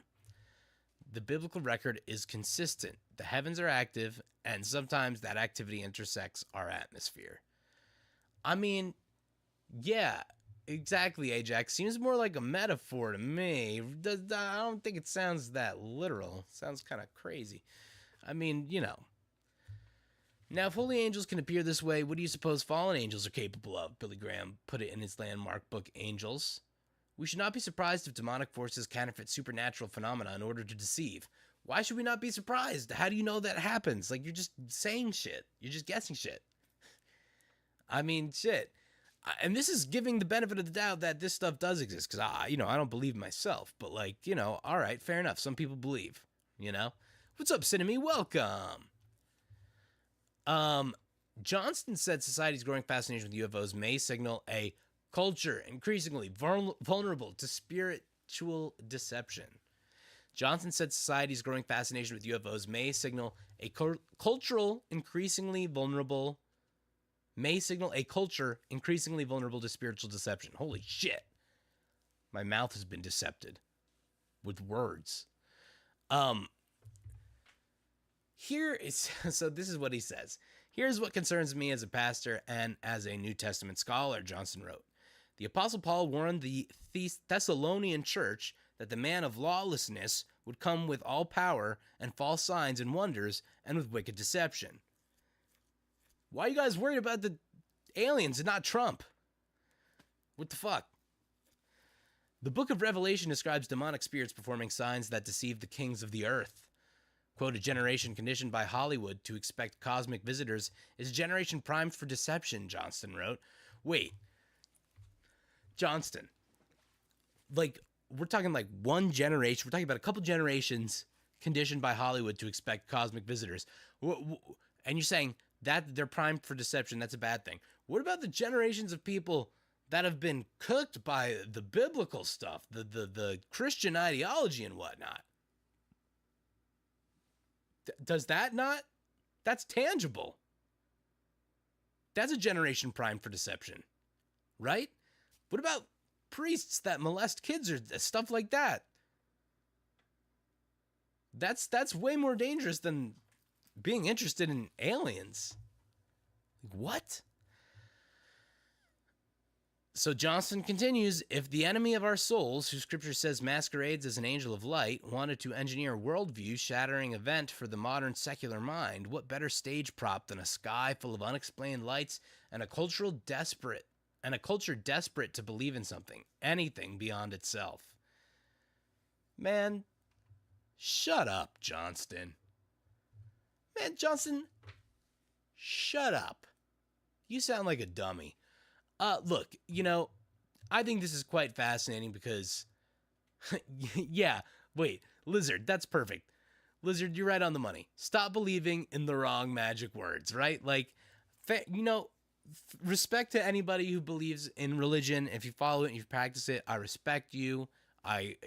The biblical record is consistent. The heavens are active, and sometimes that activity intersects our atmosphere. I mean, yeah, exactly, Ajax. Seems more like a metaphor to me. I don't think it sounds that literal. It sounds kind of crazy. I mean, you know. Now, if holy angels can appear this way, what do you suppose fallen angels are capable of? Billy Graham put it in his landmark book, Angels. We should not be surprised if demonic forces counterfeit supernatural phenomena in order to deceive. Why should we not be surprised? How do you know that happens? Like, you're just saying shit. You're just guessing shit. I mean, shit. And this is giving the benefit of the doubt that this stuff does exist, because, I don't believe myself. But, like, all right, fair enough. Some people believe, What's up, Cinemy? Welcome. Johnston said society's growing fascination with UFOs may signal a culture increasingly vulnerable to spiritual deception. Johnson said society's growing fascination with UFOs may signal a culture increasingly vulnerable to spiritual deception. Holy shit. My mouth has been decepted with words. So this is what he says. Here's what concerns me as a pastor and as a New Testament scholar, Johnson wrote. The Apostle Paul warned the Thessalonian church that the man of lawlessness would come with all power and false signs and wonders and with wicked deception. Why are you guys worried about the aliens and not Trump? What the fuck? The book of Revelation describes demonic spirits performing signs that deceive the kings of the earth. Quote, a generation conditioned by Hollywood to expect cosmic visitors is a generation primed for deception, Johnston wrote. Wait. Johnston. Like, we're talking like one generation. We're talking about a couple generations conditioned by Hollywood to expect cosmic visitors. And you're saying that they're primed for deception. That's a bad thing. What about the generations of people that have been cooked by the biblical stuff, the Christian ideology and whatnot? Does that not? That's tangible. That's a generation primed for deception, right? What about priests that molest kids or stuff like that? That's way more dangerous than being interested in aliens. What? So Johnson continues, if the enemy of our souls, who scripture says masquerades as an angel of light, wanted to engineer a worldview shattering event for the modern secular mind, what better stage prop than a sky full of unexplained lights and a culture desperate to believe in something, anything beyond itself? Man, shut up, Johnston. Man, Johnson, shut up. You sound like a dummy. Look, I think this is quite fascinating because, yeah, wait, Lizard, that's perfect. Lizard, you're right on the money. Stop believing in the wrong magic words, right? Like, respect to anybody who believes in religion. If you follow it and you practice it, I respect you.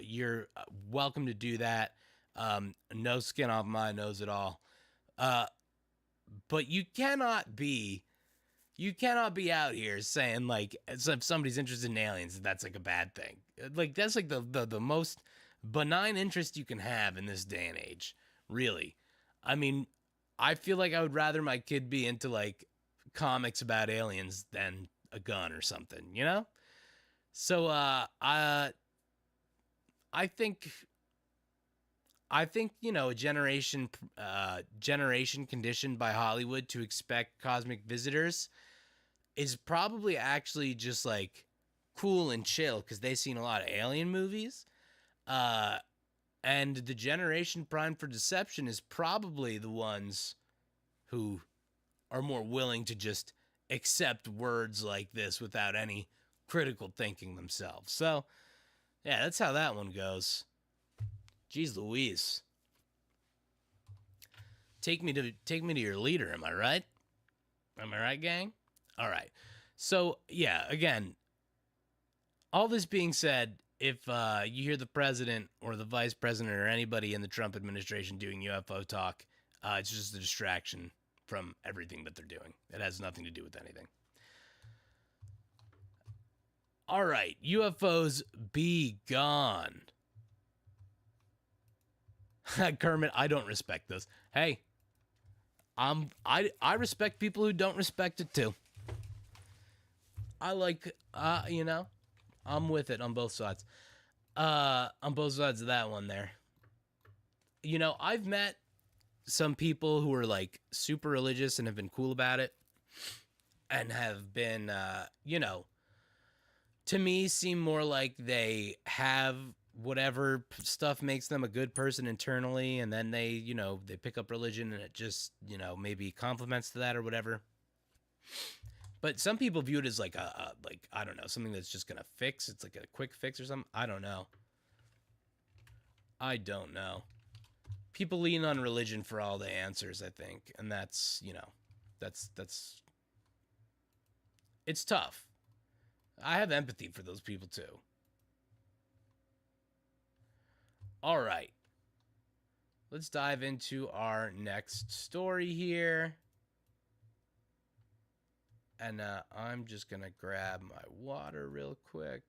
You're welcome to do that. No skin off my nose at all. But you cannot be out here saying like if somebody's interested in aliens, that's like a bad thing. Like that's like the most benign interest you can have in this day and age. Really. I mean, I feel like I would rather my kid be into like comics about aliens than a gun or something, So I think a generation conditioned by Hollywood to expect cosmic visitors is probably actually just like cool and chill because they've seen a lot of alien movies. And the generation primed for deception is probably the ones who are more willing to just accept words like this without any critical thinking themselves. So, yeah, that's how that one goes. Jeez Louise. Take me to your leader, am I right? Am I right, gang? All right. So, yeah, again, all this being said, if you hear the president or the vice president or anybody in the Trump administration doing UFO talk, it's just a distraction from everything that they're doing. It has nothing to do with anything. All right, UFOs be gone. Kermit, I don't respect this. Hey, I respect people who don't respect it too. I like, I'm with it on both sides. On both sides of that one there. I've met some people who are like super religious and have been cool about it and have been, to me seem more like they have whatever stuff makes them a good person internally, and then they pick up religion and it just, maybe complements to that or whatever. But some people view it as like I don't know, something that's just gonna fix. It's like a quick fix or something. I don't know. People lean on religion for all the answers, I think, and that's it's tough. I have empathy for those people too. All right. Let's dive into our next story here. And I'm just going to grab my water real quick.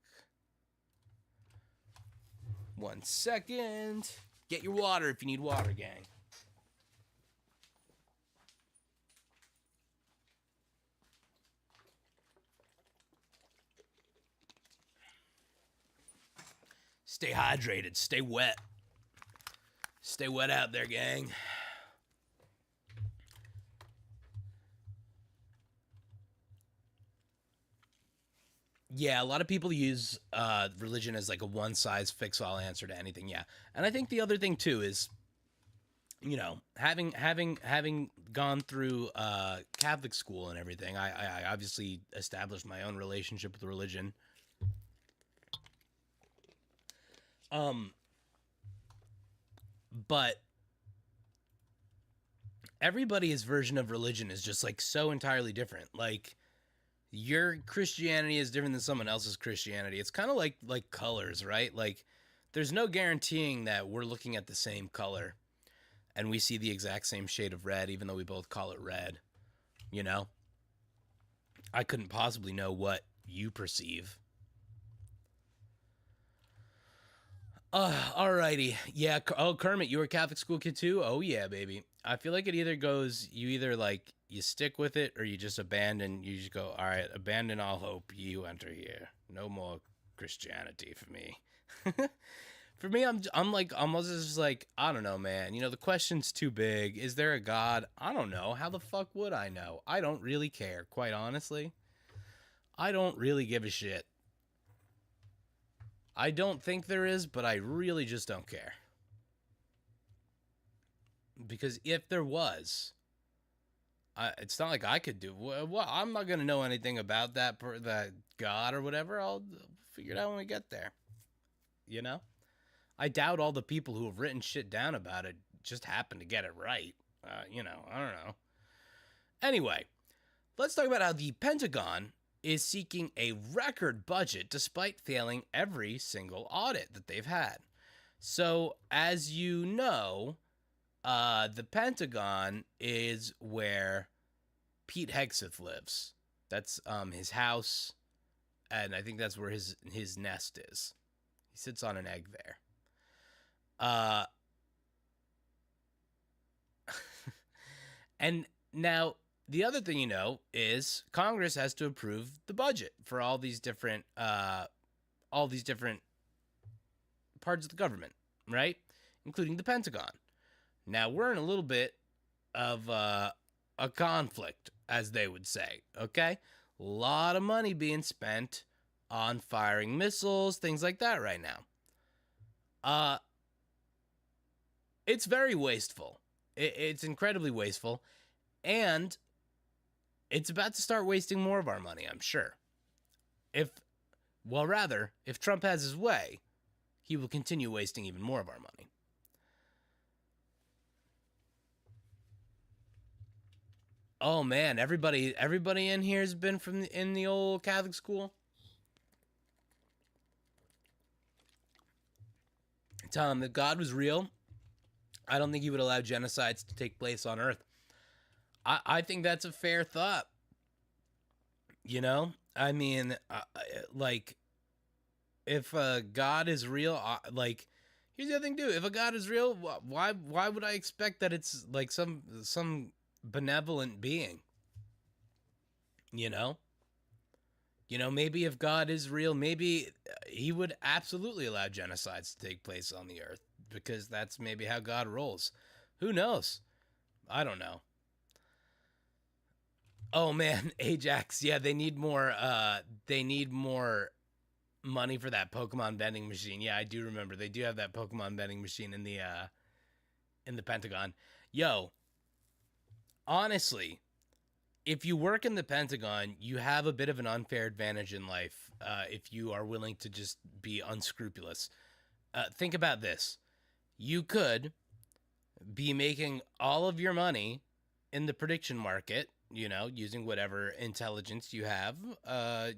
1 second. Get your water if you need water, gang. Stay hydrated. Stay wet. Stay wet out there, gang. Yeah, a lot of people use religion as like a one-size-fits-all answer to anything. Yeah, and I think the other thing too is, having gone through Catholic school and everything, I obviously established my own relationship with religion. But everybody's version of religion is just like so entirely different. Like your Christianity is different than someone else's Christianity. It's kind of like colors, right? Like there's no guaranteeing that we're looking at the same color and we see the exact same shade of red, even though we both call it red. You know, I couldn't possibly know what you perceive. Alrighty. Yeah. Oh, Kermit, you were a Catholic school kid too? Oh, yeah, baby. I feel like it either goes, you either like, you stick with it or you just abandon, you just go, all right, abandon all hope, you enter here. No more Christianity for me. For me, I'm like, almost just like, I don't know, man. You know, the question's too big. Is there a God? I don't know. How the fuck would I know? I don't really care, quite honestly. I don't really give a shit. I don't think there is, but I really just don't care. Because if there was, it's not like I could do. Well, I'm not going to know anything about that God or whatever. I'll figure it out when we get there. You know? I doubt all the people who have written shit down about it just happen to get it right. You know, I don't know. Anyway, let's talk about how the Pentagon is seeking a record budget despite failing every single audit that they've had. So, as you know, the Pentagon is where Pete Hegseth lives. That's his house, and I think that's where his nest is. He sits on an egg there. And now the other thing you know is Congress has to approve the budget for all these different parts of the government, right? Including the Pentagon. Now we're in a little bit of a conflict, as they would say, okay? A lot of money being spent on firing missiles, things like that right now. It's very wasteful. It's incredibly wasteful, and it's about to start wasting more of our money, I'm sure. If Trump has his way, he will continue wasting even more of our money. Oh man, everybody in here has been in the old Catholic school. Tom, if God was real, I don't think he would allow genocides to take place on Earth. I think that's a fair thought. You know, I mean, like, if God is real, here's the other thing too. If a God is real, why would I expect that it's like some benevolent being? You know, maybe if God is real, maybe he would absolutely allow genocides to take place on the Earth because that's maybe how God rolls. Who knows? I don't know. Oh man, Ajax. Yeah, they need more money for that Pokemon vending machine. Yeah, I do remember. They do have that Pokemon vending machine in the Pentagon. Yo, honestly, if you work in the Pentagon, you have a bit of an unfair advantage in life if you are willing to just be unscrupulous. Think about this. You could be making all of your money in the prediction market, you know, using whatever intelligence you have.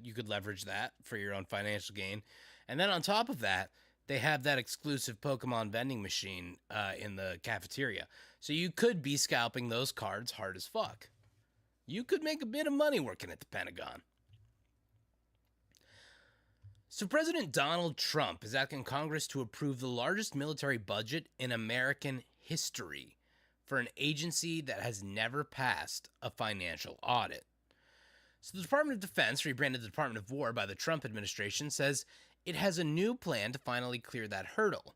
You could leverage that for your own financial gain. And then on top of that, they have that exclusive Pokemon vending machine in the cafeteria. So you could be scalping those cards hard as fuck. You could make a bit of money working at the Pentagon. So President Donald Trump is asking Congress to approve the largest military budget in American history for an agency that has never passed a financial audit. So the Department of Defense, rebranded the Department of War by the Trump administration, says it has a new plan to finally clear that hurdle.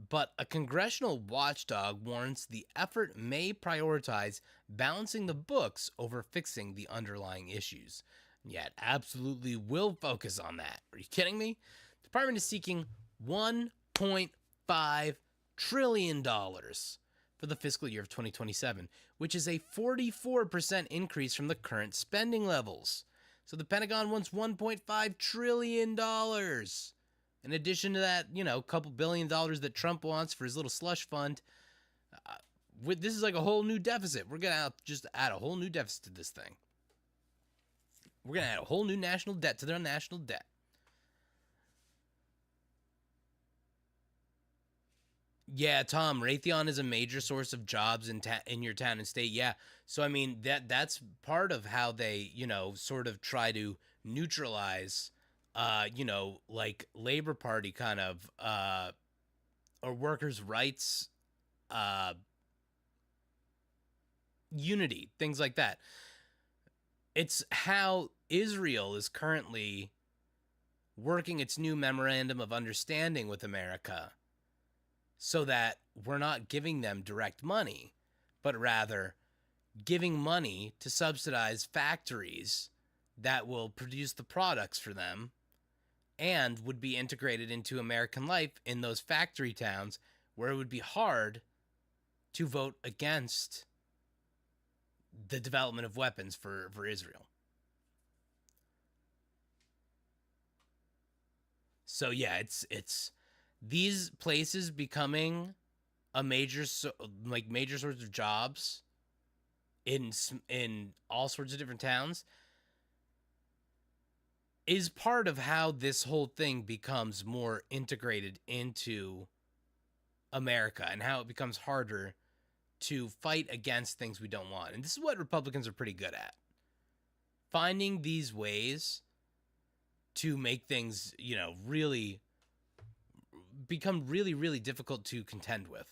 But a congressional watchdog warns the effort may prioritize balancing the books over fixing the underlying issues. Yeah, it absolutely will focus on that. Are you kidding me? The department is seeking $1.5 trillion for the fiscal year of 2027, which is a 44% increase from the current spending levels. So the Pentagon wants $1.5 trillion. In addition to that, you know, couple $1 billion that Trump wants for his little slush fund, This is like a whole new deficit. We're going to just add a whole new deficit to this thing. We're going to add a whole new national debt to their national debt. Yeah, Tom, Raytheon is a major source of jobs in your town and state. Yeah. So, I mean, that's part of how they, sort of try to neutralize, like Labor Party kind of, or workers' rights, unity, things like that. It's how Israel is currently working its new memorandum of understanding with America, so that we're not giving them direct money, but rather giving money to subsidize factories that will produce the products for them and would be integrated into American life in those factory towns where it would be hard to vote against the development of weapons for Israel. So yeah, it's these places becoming a major sorts of jobs in all sorts of different towns is part of how this whole thing becomes more integrated into America and how it becomes harder to fight against things we don't want. And this is what Republicans are pretty good at. Finding these ways to make things, really become really, really difficult to contend with.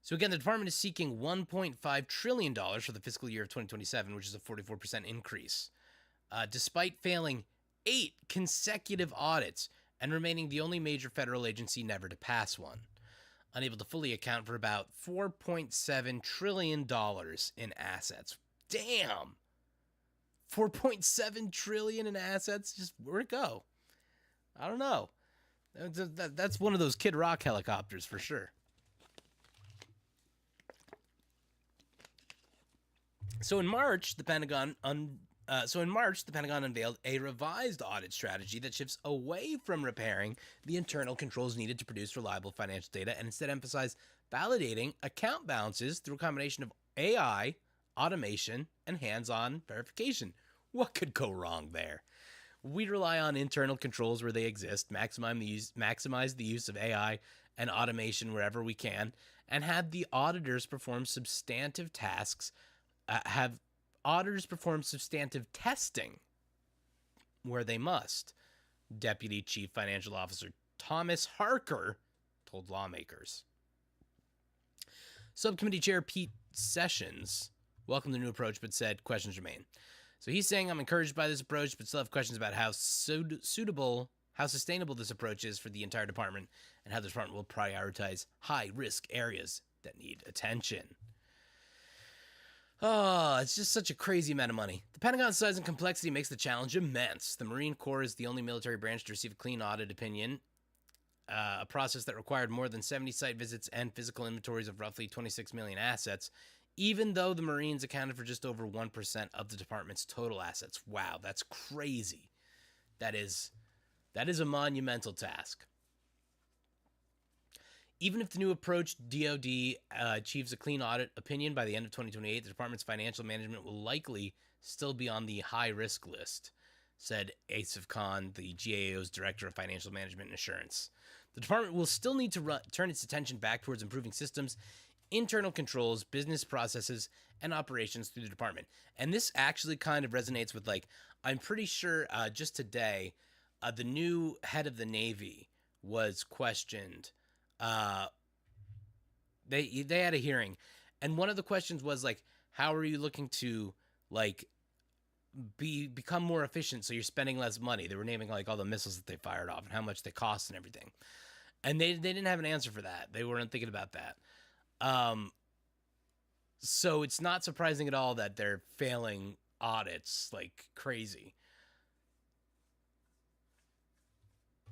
So again, the department is seeking $1.5 trillion for the fiscal year of 2027, which is a 44% increase, despite failing 8 consecutive audits and remaining the only major federal agency never to pass one, unable to fully account for about $4.7 trillion in assets. Damn! $4.7 trillion in assets? Just where'd it go? I don't know. That's one of those Kid Rock helicopters for sure. So in March, the Pentagon unveiled a revised audit strategy that shifts away from repairing the internal controls needed to produce reliable financial data and instead emphasize validating account balances through a combination of AI, automation, and hands-on verification. What could go wrong there? We rely on internal controls where they exist, maximize the use of AI and automation wherever we can, and have the auditors perform substantive tasks, have auditors perform substantive testing where they must. Deputy Chief Financial Officer Thomas Harker told lawmakers. Subcommittee Chair Pete Sessions welcomed the new approach but said questions remain. So he's saying, I'm encouraged by this approach, but still have questions about how sustainable this approach is for the entire department and how the department will prioritize high-risk areas that need attention. Oh, it's just such a crazy amount of money. The Pentagon's size and complexity makes the challenge immense. The Marine Corps is the only military branch to receive a clean audit opinion, a process that required more than 70 site visits and physical inventories of roughly 26 million assets, even though the Marines accounted for just over 1% of the department's total assets. Wow, that's crazy. That is a monumental task. Even if the new approach DoD achieves a clean audit opinion by the end of 2028, the department's financial management will likely still be on the high-risk list, said Asif Khan, the GAO's Director of Financial Management and Assurance. The department will still need to turn its attention back towards improving systems, internal controls, business processes, and operations through the department. And this actually kind of resonates with, I'm pretty sure just today, the new head of the Navy was questioned. They had a hearing, and one of the questions was how are you looking to become more efficient so you're spending less money? They were naming all the missiles that they fired off and how much they cost and everything, and they didn't have an answer for that. They weren't thinking about that. So it's not surprising at all that they're failing audits like crazy.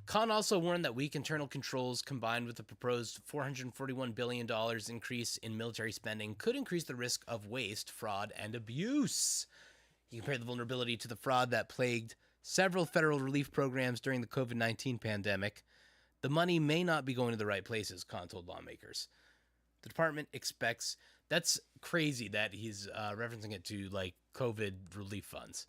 Khan also warned that weak internal controls combined with the proposed $441 billion increase in military spending could increase the risk of waste, fraud, and abuse. He compared the vulnerability to the fraud that plagued several federal relief programs during the COVID-19 pandemic. The money may not be going to the right places, Khan told lawmakers. The department expects, that's crazy that he's referencing it to like COVID relief funds.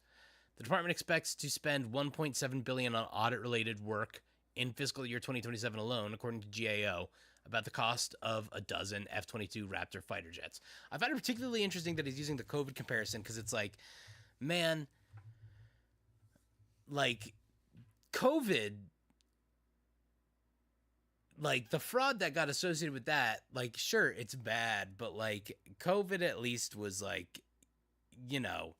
The department expects to spend $1.7 billion on audit-related work in fiscal year 2027 alone, according to GAO, about the cost of a dozen F-22 Raptor fighter jets. I find it particularly interesting that he's using the COVID comparison because it's like, man, like COVID, like the fraud that got associated with that, like, sure, it's bad, but like COVID at least was like, you know,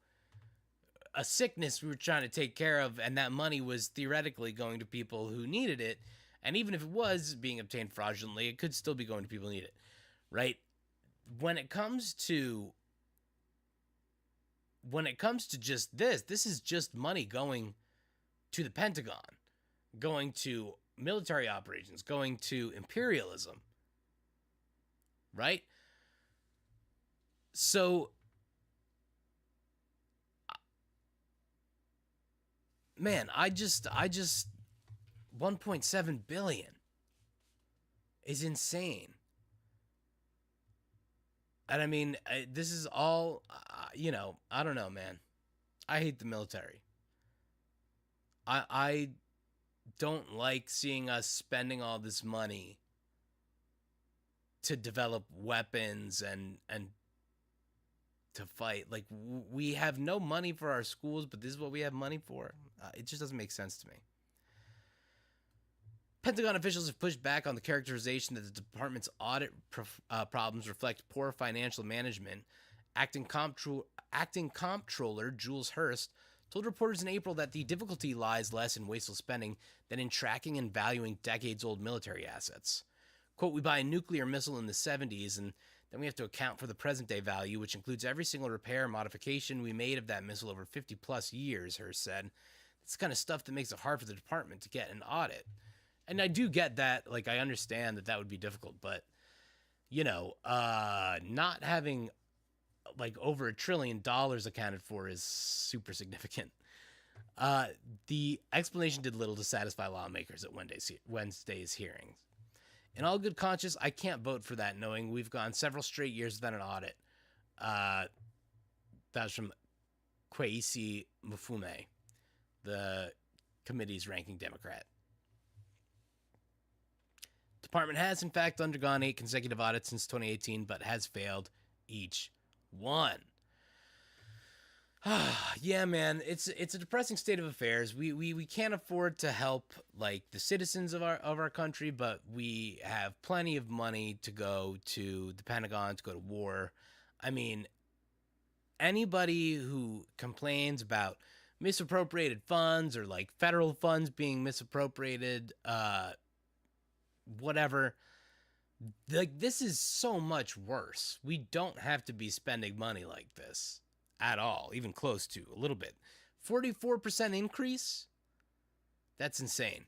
a sickness we were trying to take care of, and that money was theoretically going to people who needed it. And even if it was being obtained fraudulently, it could still be going to people who need it, right? When it comes to just this is just money going to the Pentagon, going to military operations, going to imperialism, right? So, man, I just 1.7 billion is insane. And I mean, this is all, you know, I don't know, man. I hate the military. I don't like seeing us spending all this money to develop weapons and to fight. Like, we have no money for our schools, but this is what we have money for. It just doesn't make sense to me. Pentagon officials have pushed back on the characterization that the department's audit problems reflect poor financial management. Acting comptroller Jules Hurst told reporters in April that the difficulty lies less in wasteful spending than in tracking and valuing decades-old military assets. Quote, we buy a nuclear missile in the 70s, and then we have to account for the present-day value, which includes every single repair and modification we made of that missile over 50-plus years, Hurst said. It's the kind of stuff that makes it hard for the department to get an audit. And I do get that. Like, I understand that that would be difficult, but, you know, not having like over $1 trillion accounted for is super significant. The explanation did little to satisfy lawmakers at Wednesday's hearings. In all good conscience, I can't vote for that, knowing we've gone several straight years without an audit. That was from Kwesi Mfume, the committee's ranking Democrat. Department has, in fact, undergone 8 consecutive audits since 2018, but has failed each one. Yeah, man, it's a depressing state of affairs. We can't afford to help like the citizens of our country, but we have plenty of money to go to the Pentagon, to go to war. I mean, anybody who complains about misappropriated funds or like federal funds being misappropriated, whatever, like, this is so much worse. We don't have to be spending money like this at all, even close to a little bit. 44% increase? That's insane.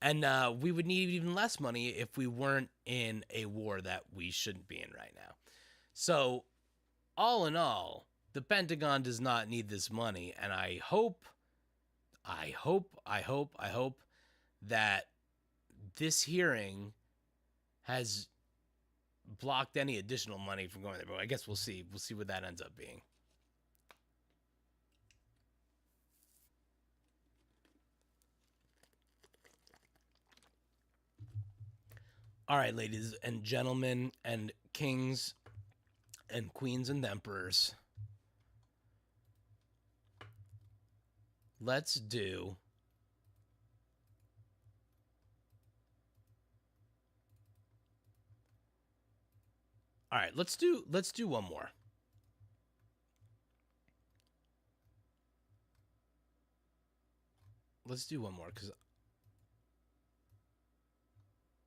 And we would need even less money if we weren't in a war that we shouldn't be in right now. So, all in all, the Pentagon does not need this money, and I hope that this hearing has blocked any additional money from going there. But I guess we'll see. We'll see what that ends up being. All right, ladies and gentlemen and kings and queens and emperors. Let's do All right, let's do one more. Let's do one more cuz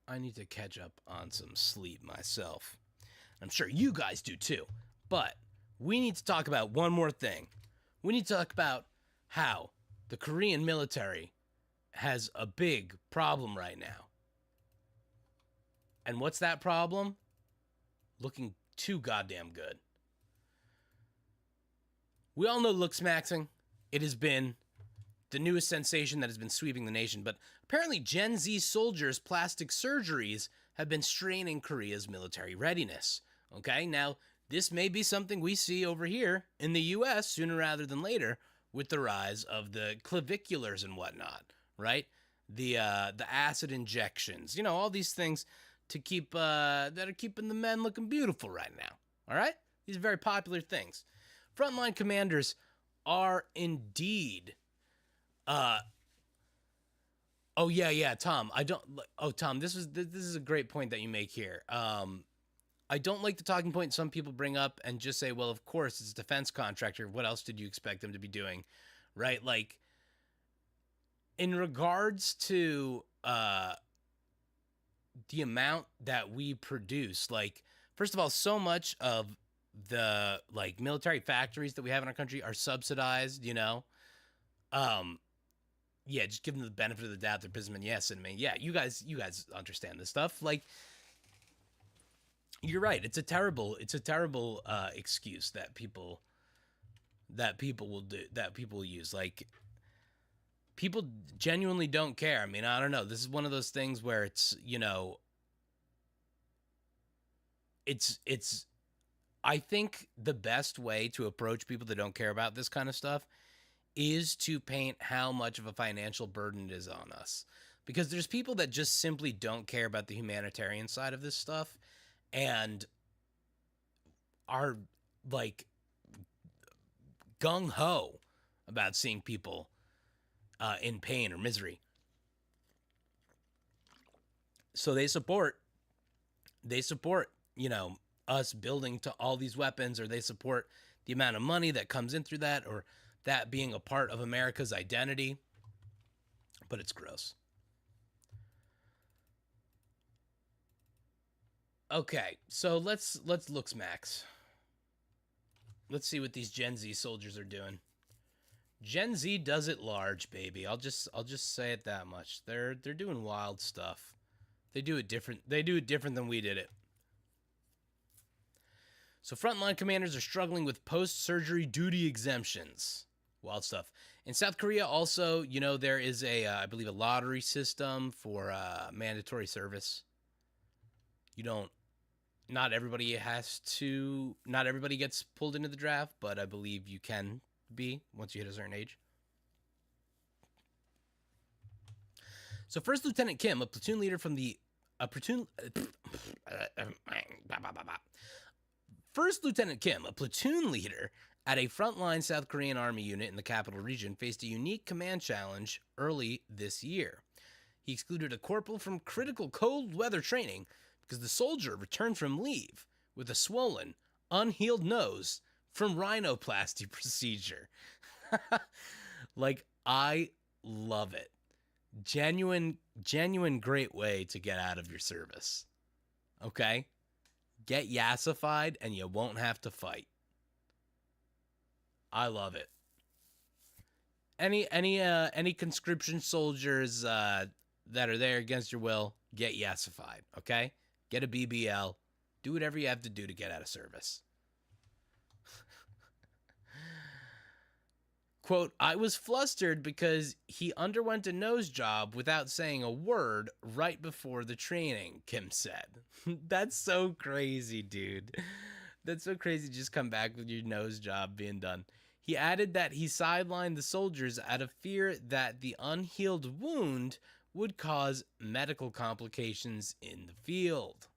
I need to catch up on some sleep myself. I'm sure you guys do too. But we need to talk about one more thing. We need to talk about how the Korean military has a big problem right now. And what's that problem? Looking too goddamn good. We all know looksmaxing. It has been the newest sensation that has been sweeping the nation, but apparently Gen Z soldiers' plastic surgeries have been straining Korea's military readiness. Okay, now this may be something we see over here in the U.S. sooner rather than later with the rise of the claviculars and whatnot, right? The acid injections, all these things to keep that are keeping the men looking beautiful right now. All right, these are very popular things. Frontline commanders are indeed. Oh yeah, Tom. Tom, this is a great point that you make here. I don't like the talking point some people bring up and just say, well, of course, it's a defense contractor. What else did you expect them to be doing? Right? Like, in regards to the amount that we produce, like, first of all, so much of the, like, military factories that we have in our country are subsidized, Yeah, just give them the benefit of the doubt. They're businessmen. Yes, and I mean, yeah, you guys understand this stuff. Like, you're right. It's a terrible excuse that people will use. Like, people genuinely don't care. I mean, I don't know. This is one of those things where it's, it's I think the best way to approach people that don't care about this kind of stuff is to paint how much of a financial burden it is on us. Because there's people that just simply don't care about the humanitarian side of this stuff and are, like, gung-ho about seeing people in pain or misery. So they support, us building to all these weapons, or they support the amount of money that comes in through that, or that being a part of America's identity. But it's gross. Okay, so let's look, Max. Let's see what these Gen Z soldiers are doing. Gen Z does it large, baby. I'll just say it that much. They're doing wild stuff. They do it different than we did it. So frontline commanders are struggling with post-surgery duty exemptions. Wild stuff. In South Korea also, there is I believe a lottery system for mandatory service. Not everybody gets pulled into the draft, but I believe you can be once you hit a certain age. So First Lieutenant Kim, a platoon leader from the First Lieutenant Kim, a platoon leader at a frontline South Korean army unit in the capital region, faced a unique command challenge early this year. He excluded a corporal from critical cold weather training because the soldier returned from leave with a swollen, unhealed nose from rhinoplasty procedure. Like, I love it. Genuine great way to get out of your service. Okay? Get yassified and you won't have to fight. I love it. Any conscription soldiers that are there against your will, get yassified, okay? Get a BBL. Do whatever you have to do to get out of service. Quote, I was flustered because he underwent a nose job without saying a word right before the training, Kim said. That's so crazy, dude. That's so crazy. Just come back with your nose job being done. He added that he sidelined the soldiers out of fear that the unhealed wound would cause medical complications in the field.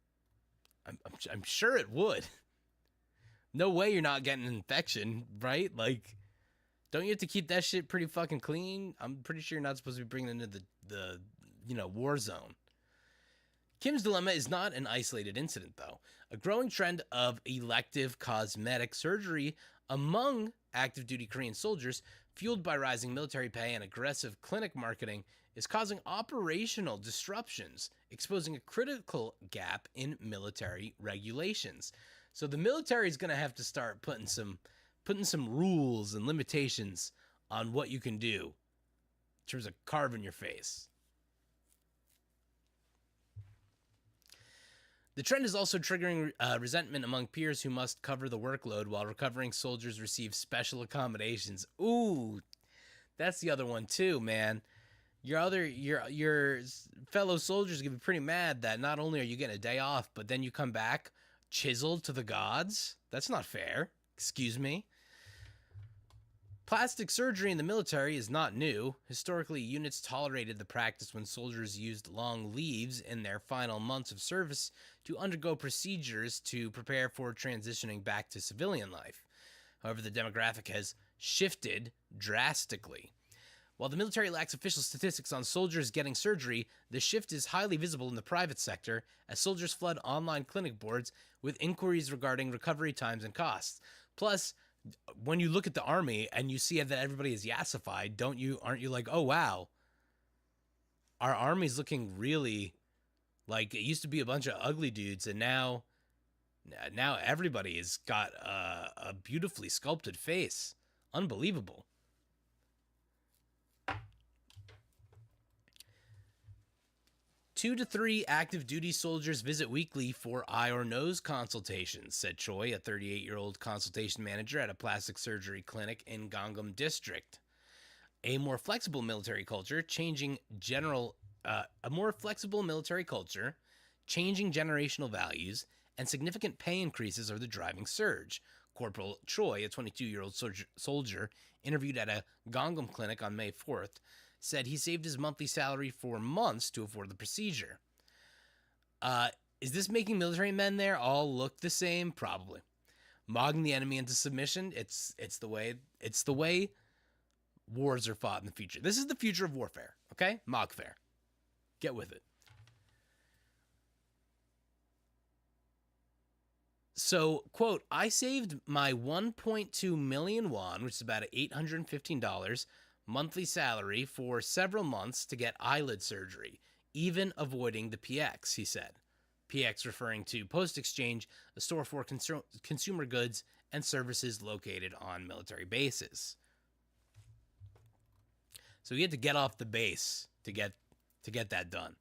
I'm sure it would. No way you're not getting an infection, right? Like, don't you have to keep that shit pretty fucking clean? I'm pretty sure you're not supposed to be bringing it into the war zone. Kim's dilemma is not an isolated incident, though. A growing trend of elective cosmetic surgery among active duty Korean soldiers, fueled by rising military pay and aggressive clinic marketing, is causing operational disruptions, exposing a critical gap in military regulations. So the military is going to have to start putting some rules and limitations on what you can do in terms of carving your face. The trend is also triggering resentment among peers who must cover the workload while recovering soldiers receive special accommodations. Ooh, that's the other one too, man. your fellow soldiers gonna be pretty mad that not only are you getting a day off, but then you come back chiseled to the gods. That's not fair. Excuse me. Plastic surgery in the military is not new. Historically, units tolerated the practice when soldiers used long leaves in their final months of service to undergo procedures to prepare for transitioning back to civilian life. However, the demographic has shifted drastically. While the military lacks official statistics on soldiers getting surgery, the shift is highly visible in the private sector as soldiers flood online clinic boards with inquiries regarding recovery times and costs. Plus, when you look at the army and you see that everybody is yassified, aren't you like, oh wow, our army's looking really like it used to be a bunch of ugly dudes, and now everybody has got a beautifully sculpted face. Unbelievable. Two to three active duty soldiers visit weekly for eye or nose consultations, said Choi, a 38-year-old consultation manager at a plastic surgery clinic in Gangnam District. A more flexible military culture, changing generational values, and significant pay increases are the driving surge. Corporal Choi, a 22-year-old soldier interviewed at a Gangnam clinic on May 4th, said he saved his monthly salary for months to afford the procedure. Is this making military men there all look the same? Probably. Mogging the enemy into submission, it's the way wars are fought in the future. This is the future of warfare, okay? Mogfare. Get with it. So, quote, I saved my 1.2 million won, which is about $815, monthly salary for several months to get eyelid surgery, even avoiding the PX, he said. PX referring to Post Exchange, a store for consumer goods and services located on military bases. So he had to get off the base to get that done.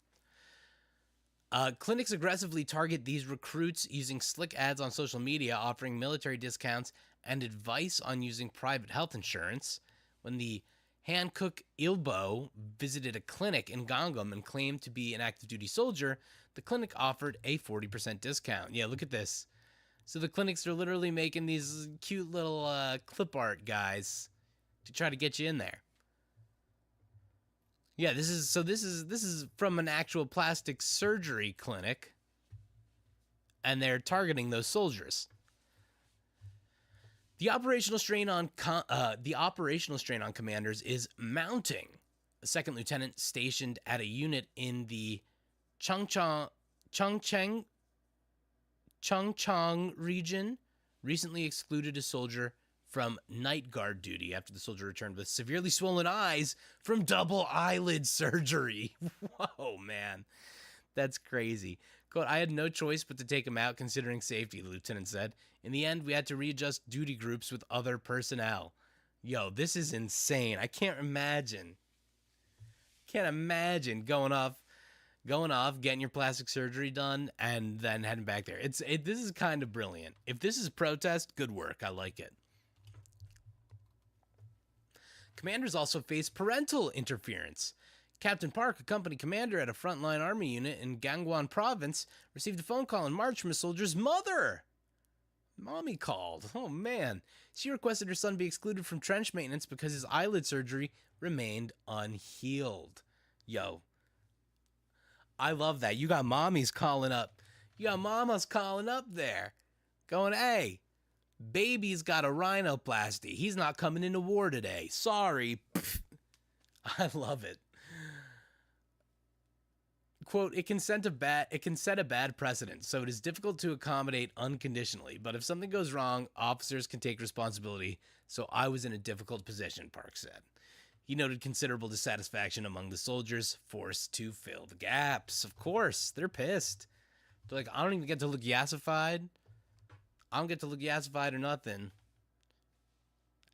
Clinics aggressively target these recruits using slick ads on social media offering military discounts and advice on using private health insurance. When the Hankook Ilbo visited a clinic in Gangnam and claimed to be an active duty soldier, the clinic offered a 40% discount. Yeah, look at this. So the clinics are literally making these cute little clip art guys to try to get you in there. Yeah, this is from an actual plastic surgery clinic, and they're targeting those soldiers. The operational strain on commanders is mounting. A second lieutenant stationed at a unit in the Chungcheong region recently excluded a soldier from night guard duty after the soldier returned with severely swollen eyes from double eyelid surgery. Whoa, man. That's crazy. Quote, I had no choice but to take him out considering safety, the lieutenant said. In the end, we had to readjust duty groups with other personnel. Yo, this is insane. I can't imagine. Going off, getting your plastic surgery done, and then heading back there. This is kind of brilliant. If this is protest, good work. I like it. Commanders also face parental interference. Captain Park, a company commander at a frontline army unit in Gangwon province, received a phone call in March from a soldier's mother. Mommy called. Oh, man. She requested her son be excluded from trench maintenance because his eyelid surgery remained unhealed. Yo. I love that. You got mommies calling up. You got mamas calling up there. Going, hey, baby's got a rhinoplasty. He's not coming into war today. Sorry. I love it. Quote, it can set a bad precedent, so it is difficult to accommodate unconditionally. But if something goes wrong, officers can take responsibility. So I was in a difficult position, Park said. He noted considerable dissatisfaction among the soldiers forced to fill the gaps. Of course, they're pissed. They're like, I don't even get to look yassified. I don't get to look yassified or nothing.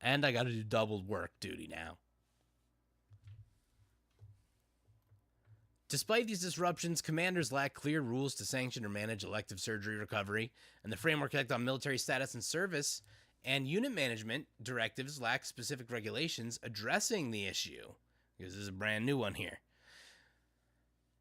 And I got to do double work duty now. Despite these disruptions, commanders lack clear rules to sanction or manage elective surgery recovery, and the framework act on military status and service and unit management directives lack specific regulations addressing the issue. because this is a brand new one here.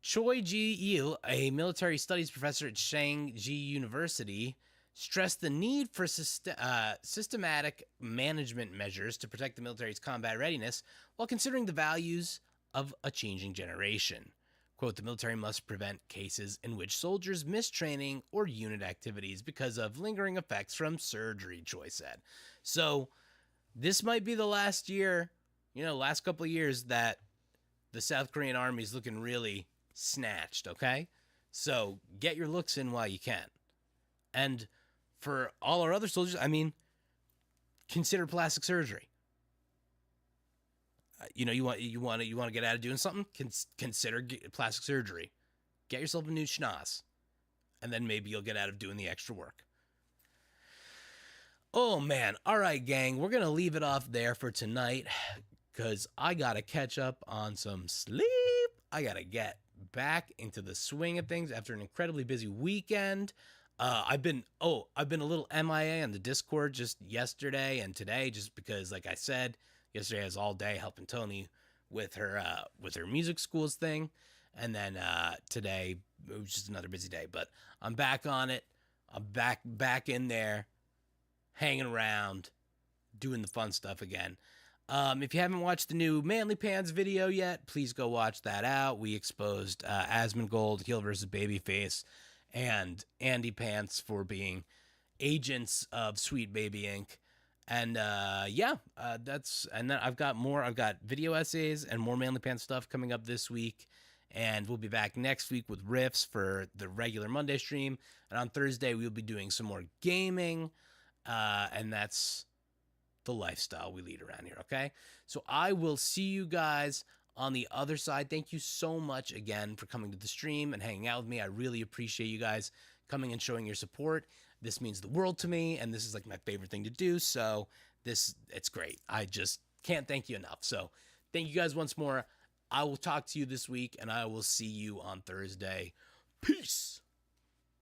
Choi Ji-il, a military studies professor at Shang-Ji University, stressed the need for systematic management measures to protect the military's combat readiness while considering the values of a changing generation. Quote, the military must prevent cases in which soldiers miss training or unit activities because of lingering effects from surgery, Choi said. So this might be the last year, last couple of years that the South Korean army is looking really snatched, okay? So get your looks in while you can. And for all our other soldiers, I mean, consider plastic surgery. You want to get out of doing something? Consider plastic surgery. Get yourself a new schnoz, and then maybe you'll get out of doing the extra work. Oh man! All right, gang, we're gonna leave it off there for tonight because I gotta catch up on some sleep. I gotta get back into the swing of things after an incredibly busy weekend. I've been a little MIA on the Discord just yesterday and today, just because, like I said, yesterday I was all day helping Tony with her music schools thing, and then today it was just another busy day. But I'm back on it. I'm back in there, hanging around, doing the fun stuff again. If you haven't watched the new Manly Pants video yet, please go watch that out. We exposed Asmongold, Heel versus Babyface, and Andy Pants for being agents of Sweet Baby Inc. And and then I've got video essays and more Manly Pants stuff coming up this week. And we'll be back next week with riffs for the regular Monday stream. And on Thursday, we'll be doing some more gaming. And that's the lifestyle we lead around here, okay? So I will see you guys on the other side. Thank you so much again for coming to the stream and hanging out with me. I really appreciate you guys coming and showing your support. This means the world to me, and this is like my favorite thing to do. So it's great. I just can't thank you enough. So thank you guys once more. I will talk to you this week, and I will see you on Thursday. Peace.